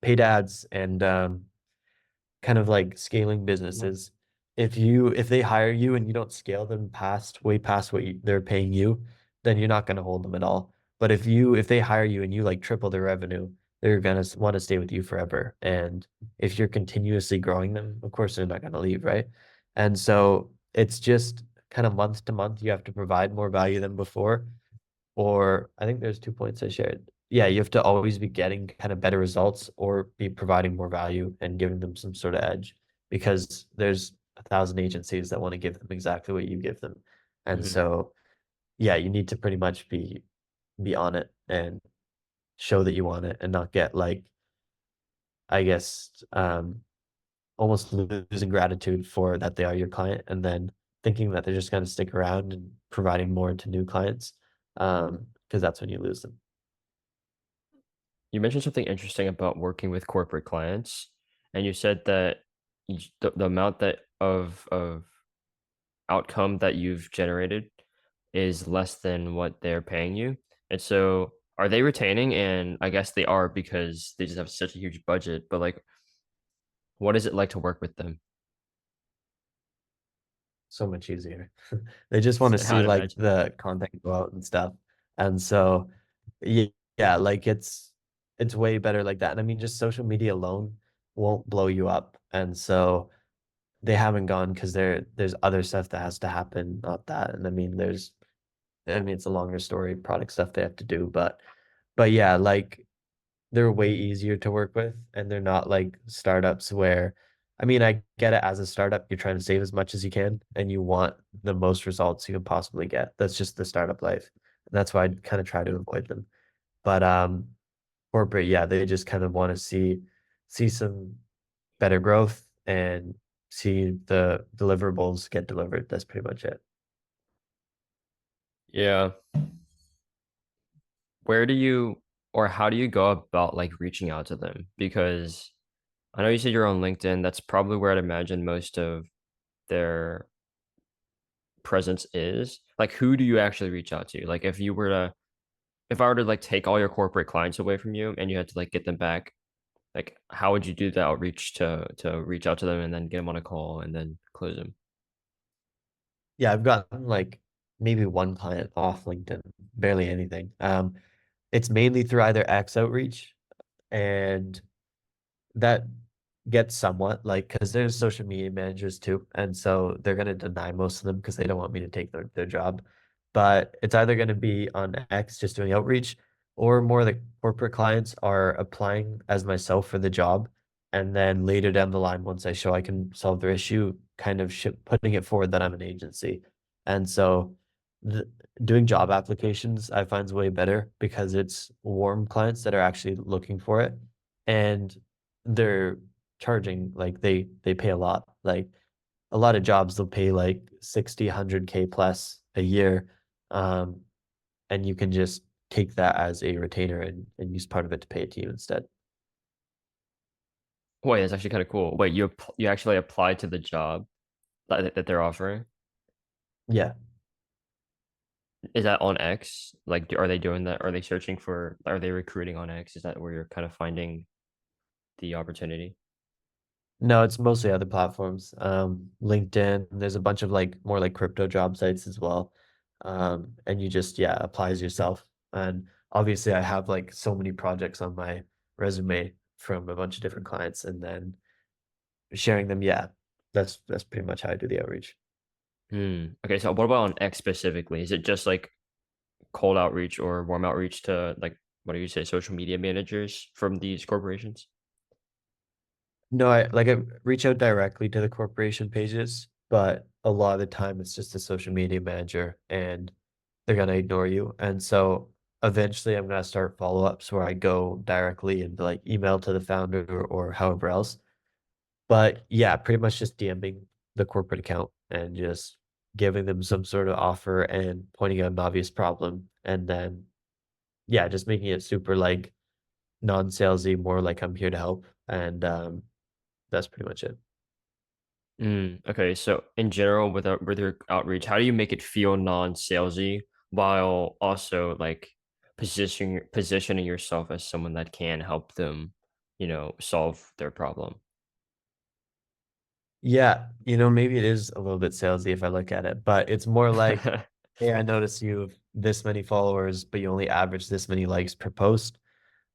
paid ads and kind of like scaling businesses. If they hire you and you don't scale them past way past what they're paying you, then you're not going to hold them at all. But if they hire you and you like triple their revenue, they're going to want to stay with you forever. And if you're continuously growing them, of course they're not going to leave, right? And so it's just kind of month to month, you have to provide more value than before. Or I think there's 2 points I shared. Yeah, you have to always be getting kind of better results or be providing more value and giving them some sort of edge, because there's 1,000 agencies that want to give them exactly what you give them. And Mhm. so, yeah, you need to pretty much be on it and show that you want it and not get like, I guess, almost losing gratitude for that they are your client and then thinking that they're just going to stick around and providing more to new clients. Because that's when you lose them. You mentioned something interesting about working with corporate clients, and you said that the amount that of outcome that you've generated is less than what they're paying you. And so are they retaining? And I guess they are because they just have such a huge budget, but like what is it like to work with them? So much easier. They just want to see I'd like imagine. the content go out and stuff. And so yeah, yeah, like it's way better like that. And I mean just social media alone won't blow you up. And so they haven't gone because there's other stuff that has to happen, not that. And I mean I mean, it's a longer story, product stuff they have to do, but yeah, like they're way easier to work with and they're not like startups where I mean, I get it as a startup, you're trying to save as much as you can and you want the most results you can possibly get. That's just the startup life. That's why I kind of try to avoid them. But corporate, yeah, they just kind of want to see some better growth and see the deliverables get delivered. That's pretty much it. Yeah. Where do you or how do you go about like reaching out to them? Because I know you said you're on LinkedIn. That's probably where I'd imagine most of their presence is. Like, who do you actually reach out to? Like, if I were to like take all your corporate clients away from you and you had to like get them back, like, how would you do the outreach to reach out to them and then get them on a call and then close them? Yeah, I've gotten like maybe one client off LinkedIn, barely anything. It's mainly through either X outreach and that gets somewhat like because there's social media managers too, and so they're gonna deny most of them because they don't want me to take their job. But it's either gonna be on X just doing outreach, or more the corporate clients are applying as myself for the job, and then later down the line, once I show I can solve their issue, kind of putting it forward that I'm an agency. And so the, doing job applications I find is way better because it's warm clients that are actually looking for it. And they're charging like they pay a lot. Like a lot of jobs they'll pay like 60, 100K plus a year. Um, and you can just take that as a retainer and use part of it to pay a team instead. Wait, that's actually kind of cool. Wait, you actually applied to the job that they're offering? Yeah. Is that on X? Like, are they doing that? Are they searching for? Are they recruiting on X? Is that where you're kind of finding the opportunity? No, it's mostly other platforms. LinkedIn, there's a bunch of like more like crypto job sites as well. And you just, yeah, apply as yourself. And obviously I have like so many projects on my resume from a bunch of different clients and then sharing them. Yeah, that's pretty much how I do the outreach. Hmm. Okay, so what about on X specifically? Is it just like cold outreach or warm outreach to like what do you say, social media managers from these corporations? No, I reach out directly to the corporation pages, but a lot of the time it's just a social media manager and they're gonna ignore you. And so eventually I'm gonna start follow-ups where I go directly and like email to the founder or however else. But yeah, pretty much just DMing the corporate account and just giving them some sort of offer and pointing out an obvious problem. And then yeah, just making it super like non-salesy, more like I'm here to help. And that's pretty much it. Okay, so in general, with your outreach, how do you make it feel non-salesy while also like positioning yourself as someone that can help them, solve their problem? Yeah, maybe it is a little bit salesy if I look at it, but it's more like, hey, I noticed you have this many followers, but you only average this many likes per post.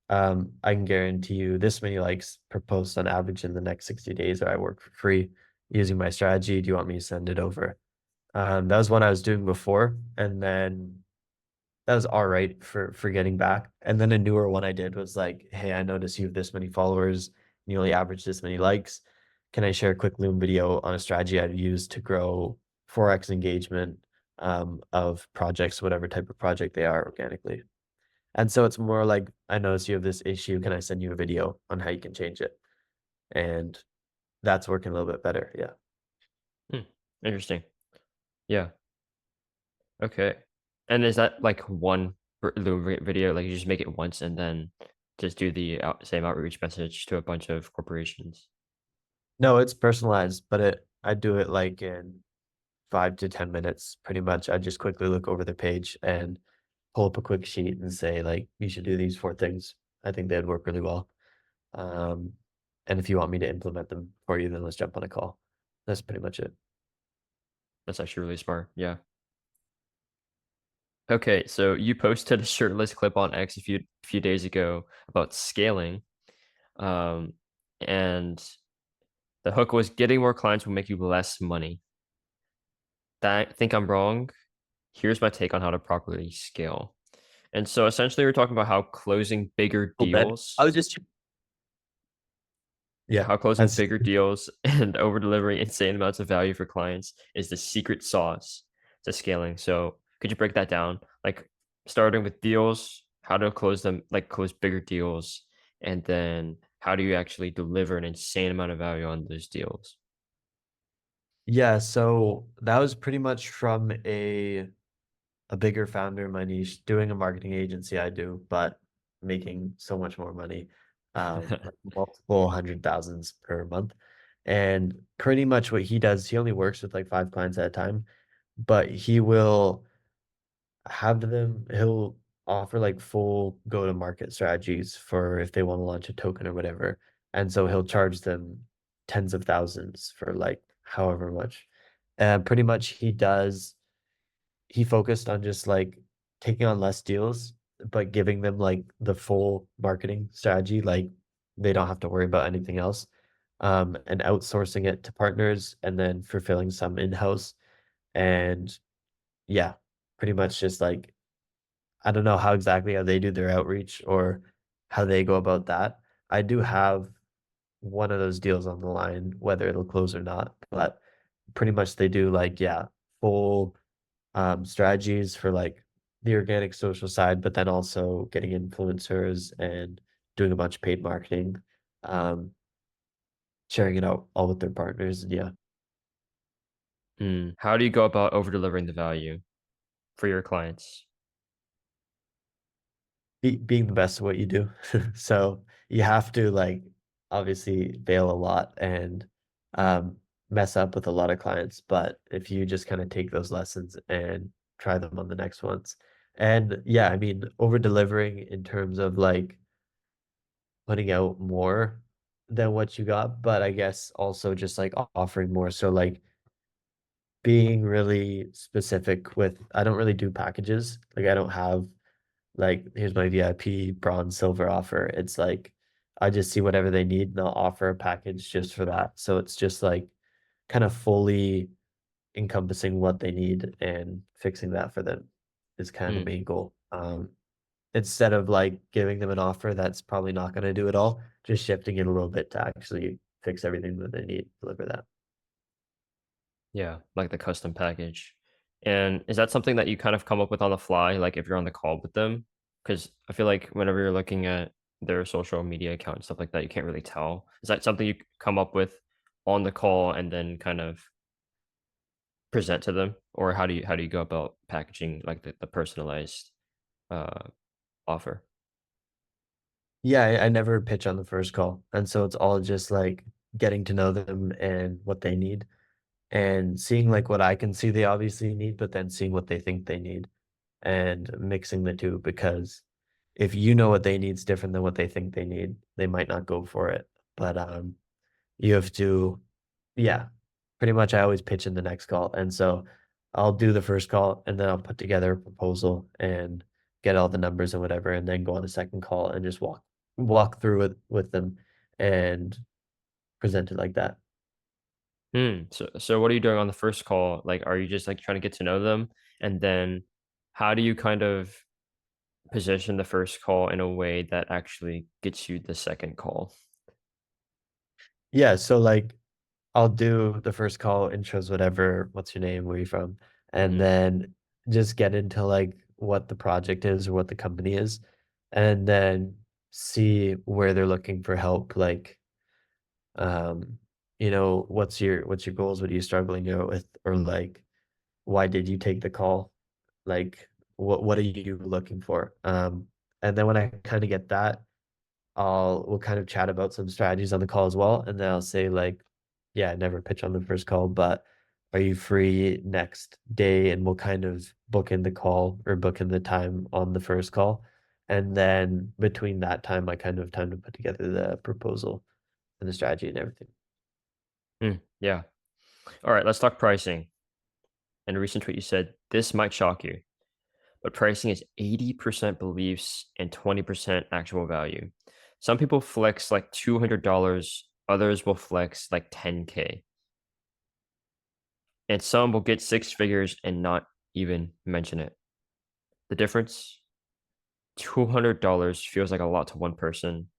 I can guarantee you this many likes per post on average in the next 60 days, or I work for free using my strategy. Do you want me to send it over? That was what I was doing before, and then that was all right for getting back. And then a newer one I did was like, hey, I noticed you have this many followers, and you only average this many likes. Can I share a quick Loom video on a strategy I'd use to grow Forex engagement of projects, whatever type of project they are organically? And so it's more like, I noticed you have this issue. Can I send you a video on how you can change it? And that's working a little bit better. Yeah. Hmm, interesting. Yeah. Okay. And is that like one video? Like you just make it once and then just do the same outreach message to a bunch of corporations? No, it's personalized, but I do it like in 5 to 10 minutes, pretty much. I just quickly look over the page and pull up a quick sheet and say, like, you should do these 4 things. I think they'd work really well. Um, and if you want me to implement them for you, then let's jump on a call. That's pretty much it. That's actually really smart. Yeah. Okay, so you posted a shirtless clip on X a few days ago about scaling, um, and the hook was getting more clients will make you less money. That think I'm wrong? Here's my take on how to properly scale. And so essentially, we're talking about Oh, bed. I was just yeah, how closing that's bigger deals and over delivering insane amounts of value for clients is the secret sauce to scaling. So could you break that down? Like starting with deals, how to close them, like close bigger deals, and then how do you actually deliver an insane amount of value on those deals? yeah, so that was pretty much from a bigger founder in my niche, doing a marketing agency I do, but making so much more money, like multiple hundred thousands per month. And pretty much what he does, he only works with like 5 clients at a time, but he'll offer like full go-to-market strategies for if they want to launch a token or whatever. And so he'll charge them tens of thousands for like however much. And pretty much he focused on just like taking on less deals, but giving them like the full marketing strategy. Like they don't have to worry about anything else. And outsourcing it to partners and then fulfilling some in-house. And yeah, pretty much just like I don't know how they do their outreach or how they go about that. I do have one of those deals on the line, whether it'll close or not, but pretty much they do like, yeah, full strategies for like the organic social side, but then also getting influencers and doing a bunch of paid marketing, um, sharing it out all with their partners. And yeah, How do you go about over delivering the value for your clients? being the best at what you do. So you have to like obviously fail a lot and um, mess up with a lot of clients. But if you just kind of take those lessons and try them on the next ones. And yeah, I mean, over delivering in terms of like putting out more than what you got, but I guess also just like offering more. So like being really specific with I don't really do packages. Like I don't have like here's my VIP bronze silver offer. It's like I just see whatever they need and I'll offer a package just for that. So it's just like kind of fully encompassing what they need and fixing that for them is kind of the Mm, main goal. Instead of like giving them an offer that's probably not going to do it all, just shifting it a little bit to actually fix everything that they need, deliver that. yeah, like the custom package. And is that something that you kind of come up with on the fly, like if you're on the call with them? Because I feel like whenever you're looking at their social media account and stuff like that, you can't really tell. Is that something you come up with on the call and then kind of present to them? Or how do you go about packaging like the personalized uh offer? Yeah, I never pitch on the first call. And so it's all just like getting to know them and what they need and seeing like what I can see they obviously need, but then seeing what they think they need and mixing the two because if you know what they need is different than what they think they need, they might not go for it. But you have to yeah, pretty much I always pitch in the next call. And so I'll do the first call and then I'll put together a proposal and get all the numbers and whatever, and then go on the second call and just walk through it with them and present it like that. So what are you doing on the first call? Like, are you just like trying to get to know them? And then how do you kind of position the first call in a way that actually gets you the second call? Yeah, so like I'll do the first call, intros, whatever, what's your name, where you from, and Mm, then just get into like what the project is or what the company is, and then see where they're looking for help, like um, what's your goals? What are you struggling with? Or like, why did you take the call? Like, what are you looking for? And then when I kind of get that, we'll kind of chat about some strategies on the call as well. And then I'll say like, yeah, I never pitch on the first call, but are you free next day? And we'll kind of book in the call or book in the time on the first call. And then between that time, I kind of have time to put together the proposal and the strategy and everything. yeah. All right, let's talk pricing. In a recent tweet, you said this might shock you, but pricing is 80% beliefs and 20% actual value. Some people flex like $200, others will flex like 10K, and some will get six figures and not even mention it. The difference, $200 feels like a lot to one person,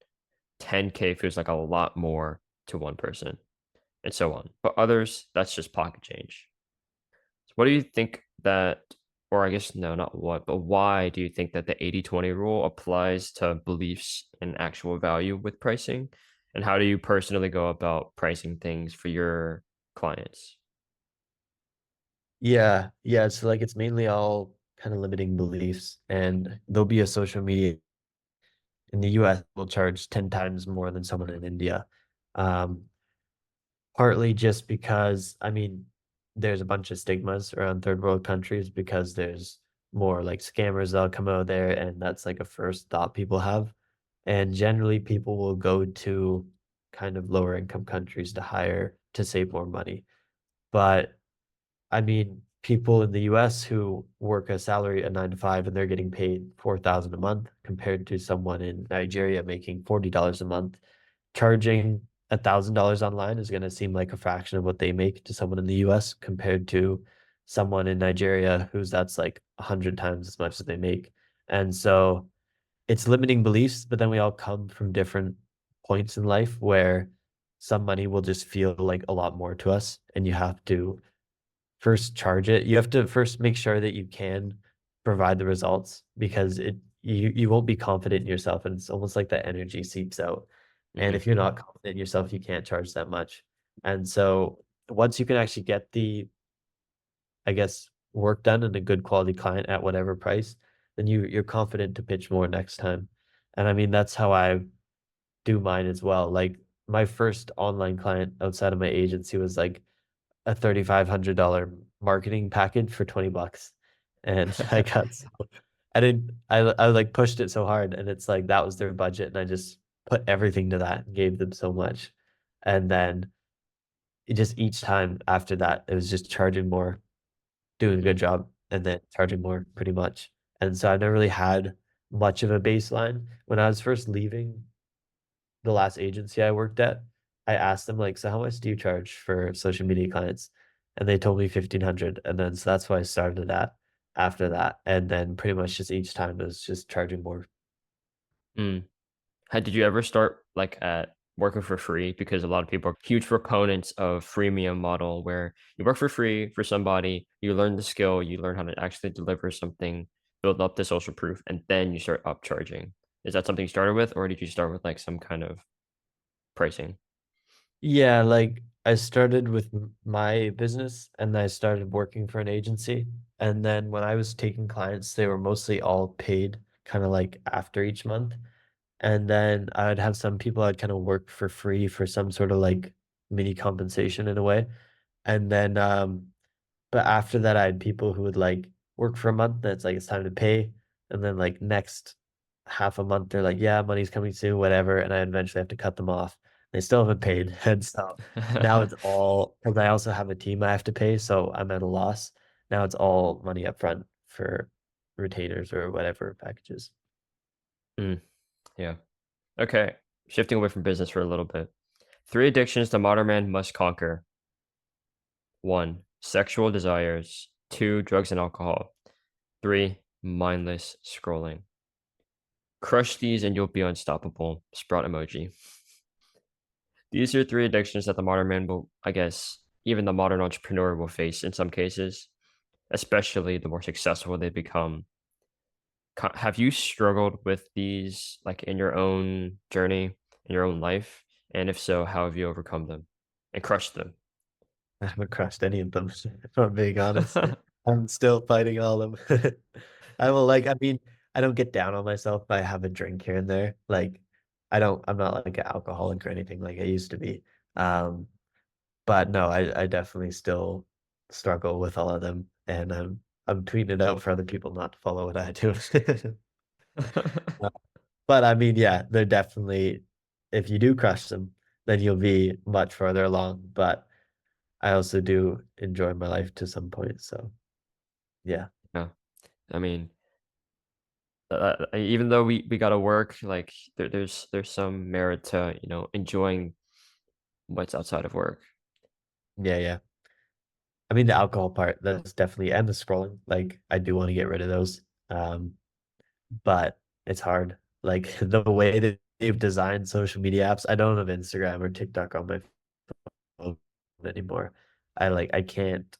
10K feels like a lot more to one person, and so on. But others, that's just pocket change. So what do you think that, or I guess, no, not what, but why do you think that the 80/20 rule applies to beliefs and actual value with pricing? And how do you personally go about pricing things for your clients? Yeah, yeah, so, like, it's mainly all kinda limiting beliefs, and there'll be a social media in the US will charge 10 times more than someone in India. Um, Partly just because, I mean, there's a bunch of stigmas around third world countries because there's more, like, scammers that'll come out there, and that's, like, a first thought people have, and generally, people will go to kind of lower income countries to save more money, but I mean, people in the US who work a salary, a 9 to 5, and they're getting paid 4,000 a month compared to someone in Nigeria making $40 a month. Charging $1,000 online is gonna seem like a fraction of what they make to someone in the US compared to someone in Nigeria who's that's like 100 times as much as they make. And so it's limiting beliefs, but then we all come from different points in life where some money will just feel like a lot more to us, and you have to first charge it. You have to first make sure that you can provide the results because you won't be confident in yourself, and it's almost like that energy seeps out. And Mhm, if you're not confident in yourself, you can't charge that much. And so once you can actually get the, I guess, work done and a good quality client at whatever price, then you're confident to pitch more next time. And I mean, that's how I do mine as well. Like my first online client outside of my agency was like a $3,500 marketing package for 20 bucks. And I got so I didn't I like pushed it so hard and it's like that was their budget and I just put everything to that and gave them so much. And then it just each time after that, it was just charging more, doing a good mm, job, and then charging more pretty much. And so I never really had much of a baseline. When I was first leaving the last agency I worked at, I asked them like, "So how much do you charge for social media clients?" And they told me 1,500, and then so that's why I started at after that, and then pretty much just each time it was just charging more. mm. Did you ever start, like, at working for free? Because a lot of people are huge proponents of freemium model where you work for free for somebody, you learn the skill, you learn how to actually deliver something, build up the social proof, and then you start upcharging. Is that something you started with, or did you start with, like, some kind of pricing? Yeah, like I started with my business and I started working for an agency. And then when I was taking clients, they were mostly all paid kind of like after each month. And then I'd have some people I'd kind of work for free for some sort of like mini compensation in a way. And then but after that I had people who would like work for a month, that's like it's time to pay. And then like next half a month they're like, yeah, money's coming soon, whatever. And I eventually have to cut them off. They still haven't paid. And so now it's all because I also have a team I have to pay, so I'm at a loss. Now it's all money up front for retainers or whatever packages. Mm, yeah. Okay, shifting away from business for a little bit. 3 addictions the modern man must conquer. 1, sexual desires. 2, drugs and alcohol. 3, mindless scrolling. Crush these and you'll be unstoppable. Sprout emoji. These are 3 addictions that the modern man will, I guess, even the modern entrepreneur will face in some cases, especially the more successful they become. Have you struggled with these, like, in your own journey, in your own life? And if so, how have you overcome them and crushed them? I haven't crushed any of them, if I'm being honest. I'm still fighting all of them. I will like I mean, I don't get down on myself by have a drink here and there. Like, I'm not like an alcoholic or anything like I used to be. Um, but no, I definitely still struggle with all of them, and I'm tweeting it out for other people not to follow what I do. Uh, but I mean, yeah, they're definitely if you do crush them, then you'll be much further along. But I also do enjoy my life to some point. So yeah. Yeah, I mean, even though we gotta work, like, there's some merit to, enjoying what's outside of work. Yeah, yeah. I mean, the alcohol part, that's definitely and the scrolling, like, I do wanna get rid of those, um, but it's hard. Like, the way that they've designed social media apps, I don't have Instagram or TikTok on my phone anymore. I can't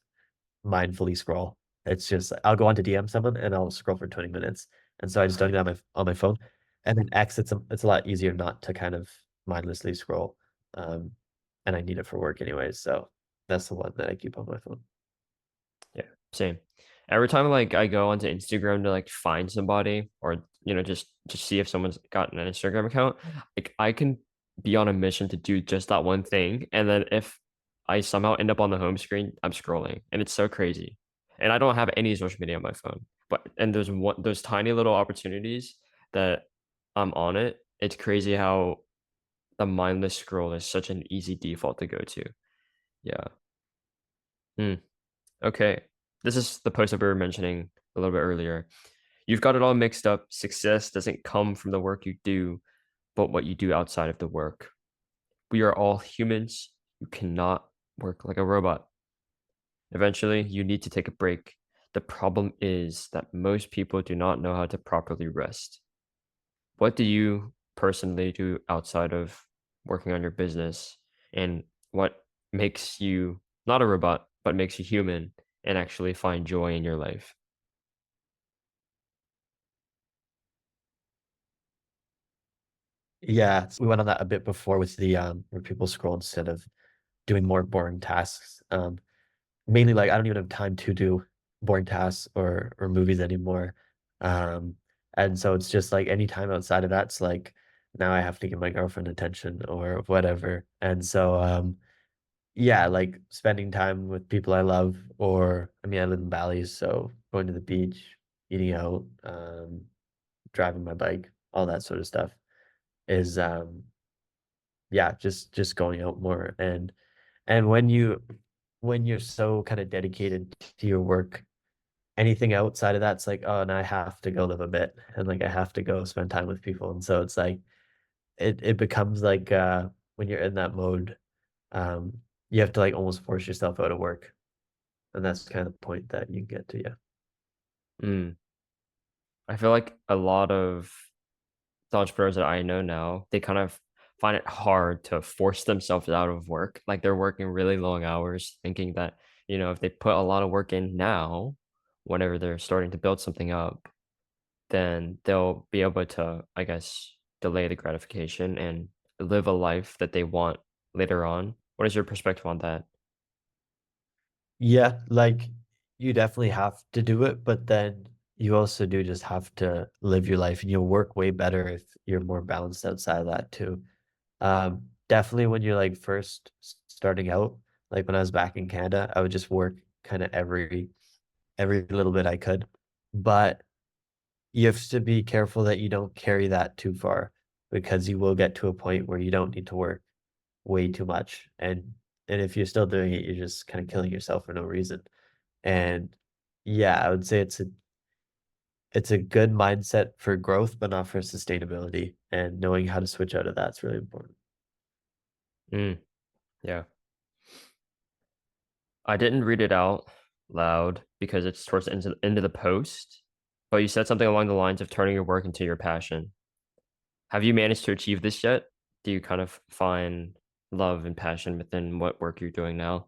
mindfully scroll. It's just I'll go on to DM someone and I'll scroll for 20 minutes. And so I just don't do that on my phone. And then X, it's a lot easier not to kind of mindlessly scroll. Um, and I need it for work anyways. So that's the one that I keep on my phone. Yeah, same. Every time like I go onto Instagram to like find somebody or just see if someone's got an Instagram account, like I can be on a mission to do just that one thing, and then if I somehow end up on the home screen, I'm scrolling, and it's so crazy. And I don't have any social media on my phone, but and there's one those tiny little opportunities that I'm on it. It's crazy how the mindless scroll is such an easy default to go to. Yeah. Hmm. Okay. This is the post that we were mentioning a little bit earlier. You've got it all mixed up. Success doesn't come from the work you do, but what you do outside of the work. We are all humans. You cannot work like a robot. Eventually, you need to take a break. The problem is that most people do not know how to properly rest. What do you personally do outside of working on your business? And what makes you not a robot, but makes you human and actually find joy in your life? Yeah, so we went on that a bit before with the where people scroll instead of doing more boring tasks. Mainly like I don't even have time to do boring tasks or movies anymore. Um, and so it's just like any time outside of that's like now I have to give my girlfriend attention or whatever. And so yeah, like spending time with people I love or I mean I live in Bali, so going to the beach, eating out, driving my bike, all that sort of stuff is yeah, just going out more and when you're so kind of dedicated to your work, anything outside of that's like, oh, and I have to go live a bit and like I have to go spend time with people. And so it's like it becomes like when you're in that mode, um, you have to like almost force yourself out of work. And that's kind of the point that you get to, yeah. Mm. I feel like a lot of the entrepreneurs that I know now, they kind of find it hard to force themselves out of work. Like they're working really long hours, thinking that, if they put a lot of work in now, whenever they're starting to build something up, then they'll be able to, I guess, delay the gratification and live a life that they want later on. What is your perspective on that? Yeah, like you definitely have to do it, but then you also do just have to live your life and you'll work way better if you're more balanced outside of that too. Definitely when you're like first starting out, like when I was back in Canada, I would just work kind of every little bit I could. But you have to be careful that you don't carry that too far because you will get to a point where you don't need to work way too much. And if you're still doing it, you're just kind of killing yourself for no reason. And yeah, I would say it's a good mindset for growth, but not for sustainability. And knowing how to switch out of that's really important. Mm, yeah. I didn't read it out loud because it's towards the end of the post, but you said something along the lines of turning your work into your passion. Have you managed to achieve this yet? Do you kind of find love and passion within what work you're doing now?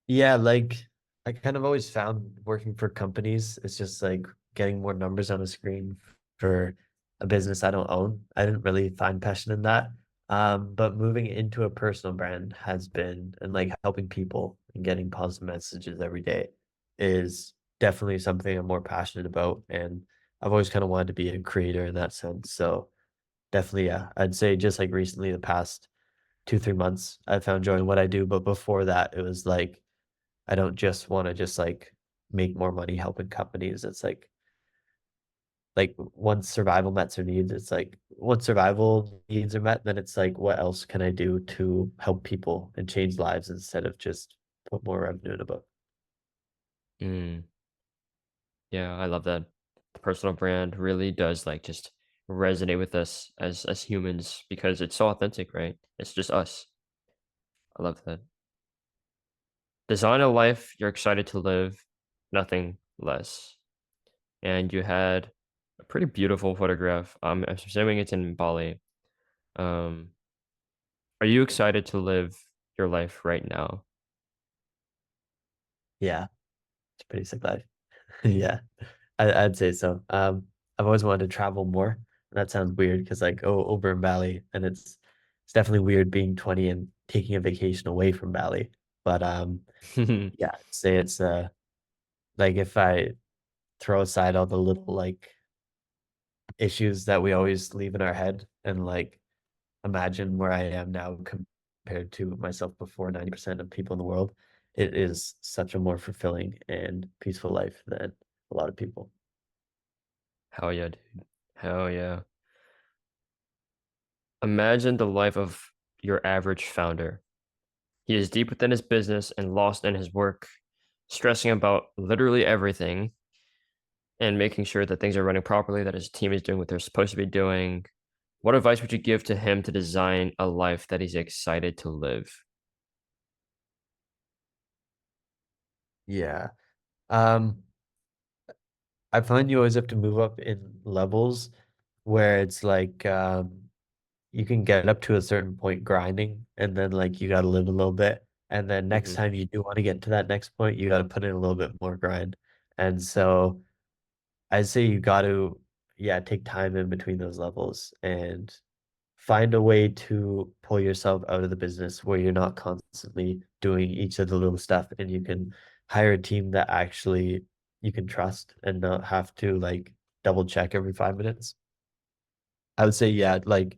Yeah, like I kind of always found working for companies, it's just like getting more numbers on a screen for a business I don't own. I didn't really find passion in that. But moving into a personal brand has been, and like helping people and getting positive messages every day is definitely something I'm more passionate about. And I've always kind of wanted to be a creator in that sense. So definitely, yeah, I'd say just like recently, the past 2, 3 months, I found joy in what I do. But before that, it was like, I don't just wanna just, like, make more money helping companies. It's like, once survival met their needs, it's like once survival needs are met, then it's like, what else can I do to help people and change lives instead of just put more revenue in a book? Mm, yeah, I love that. The personal brand really does like just resonate with us as humans because it's so authentic, right? It's just us. I love that. Design a life you're excited to live, nothing less. And you had a pretty beautiful photograph. I'm assuming it's in Bali. Um, are you excited to live your life right now? Yeah, it's a pretty sick life. Yeah, I'd say so. I've always wanted to travel more. That sounds weird because like, oh, over in Bali, and it's definitely weird being 20 and taking a vacation away from Bali. But yeah, I'd say it's like if I throw aside all the little like issues that we always leave in our head and like imagine where I am now compared to myself before 90% of people in the world, it is such a more fulfilling and peaceful life than a lot of people. Hell yeah, dude. Hell yeah. Imagine the life of your average founder. He is deep within his business and lost in his work, stressing about literally everything and making sure that things are running properly, that his team is doing what they're supposed to be doing. What advice would you give to him to design a life that he's excited to live? Yeah. Um, I find you always have to move up in levels where it's like you can get up to a certain point grinding and then like you gotta live a little bit. And then next Mhm. time you do want to get to that next point, you gotta put in a little bit more grind. And so I'd say you got to, yeah, take time in between those levels and find a way to pull yourself out of the business where you're not constantly doing each of the little stuff and you can hire a team that actually you can trust and not have to like double check every 5 minutes. I would say, yeah, like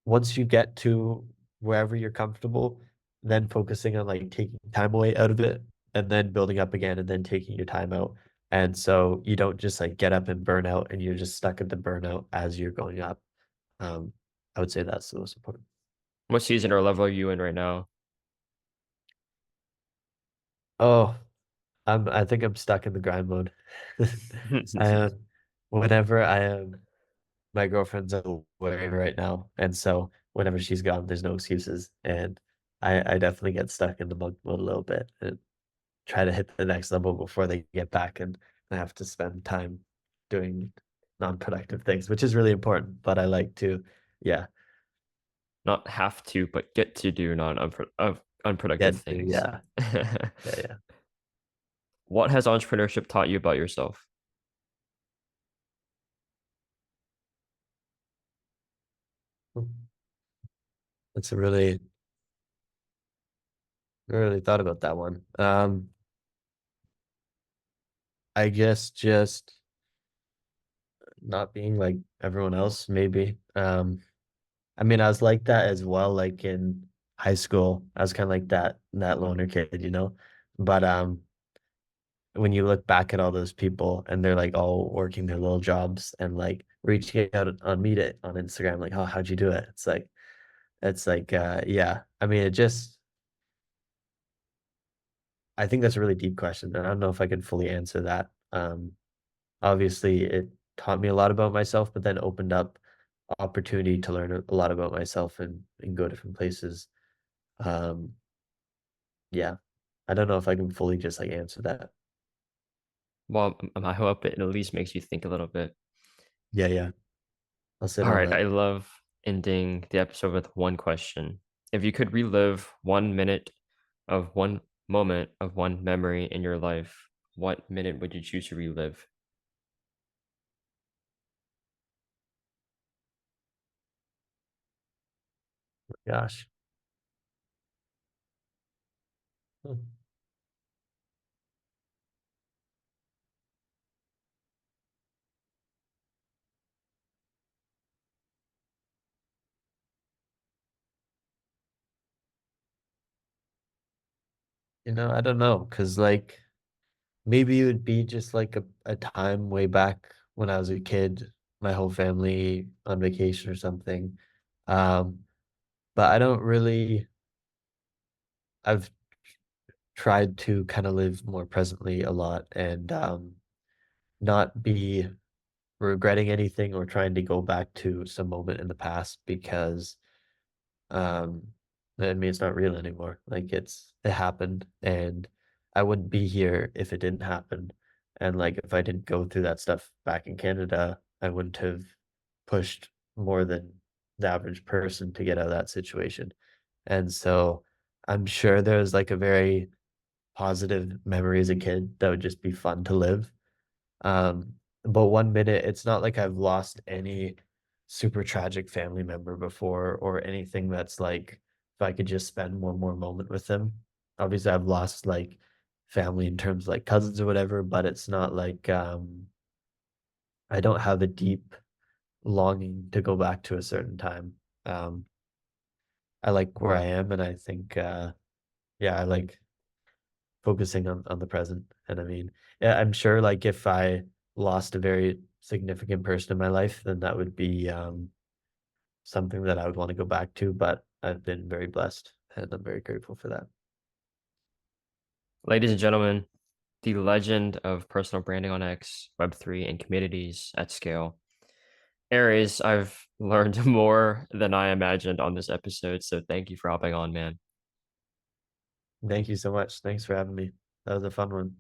once you get to wherever you're comfortable, then focusing on like taking time away out of it and then building up again and then taking your time out. And so you don't just like get up and burn out and you're just stuck at the burnout as you're going up. Um, I would say that's the most important. What season or level are you in right now? Oh, I think I'm stuck in the grind mode. I am whenever I am my girlfriend's away right now, and so whenever she's gone, there's no excuses. And I definitely get stuck in the monk mode a little bit and try to hit the next level before they get back and I have to spend time doing non-productive things, which is really important. But I like to, yeah, Not have to, but get to do unproductive get to, things. yeah, yeah, yeah. What has entrepreneurship taught you about yourself? That's a really, I really thought about that one. I guess just not being like everyone else, maybe. I mean, I was like that as well, like in high school. I was kind of like that loner kid, you know? But when you look back at all those people and they're like all working their little jobs and like reaching out on Meet It on Instagram, like, oh, how'd you do it? It's like yeah. I mean, it just I think that's a really deep question, and I don't know if I can fully answer that. Obviously it taught me a lot about myself, but then opened up opportunity to learn a lot about myself and go different places. Um, yeah. I don't know if I can fully just like answer that. Well, I hope it at least makes you think a little bit. Yeah, yeah. I'll sit All on right, that. I love ending the episode with one question. If you could relive 1 minute of one moment of one memory in your life, what minute would you choose to relive? Gosh. Hmm. I don't know, because like maybe it would be just like a time way back when I was a kid, my whole family on vacation or something. Um, but I don't really I've tried to kind of live more presently a lot and not be regretting anything or trying to go back to some moment in the past because um I mean, it's not real anymore. Like it happened, and I wouldn't be here if it didn't happen. And like if I didn't go through that stuff back in Canada, I wouldn't have pushed more than the average person to get out of that situation. And so I'm sure there's like a very positive memory as a kid that would just be fun to live. But 1 minute, it's not like I've lost any super tragic family member before or anything that's like if I could just spend one more moment with them. Obviously, I've lost like family in terms of like cousins or whatever, but it's not like I don't have a deep longing to go back to a certain time. Um, I like where I am, and I think yeah, I like focusing on the present. And I mean, yeah, I'm sure like if I lost a very significant person in my life, then that would be something that I would want to go back to. But I've been very blessed and I'm very grateful for that. Ladies and gentlemen, the legend of personal branding on X, Web3, and communities at scale. Aries, I've learned more than I imagined on this episode, so thank you for hopping on, man. Thank you so much. Thanks for having me. That was a fun one.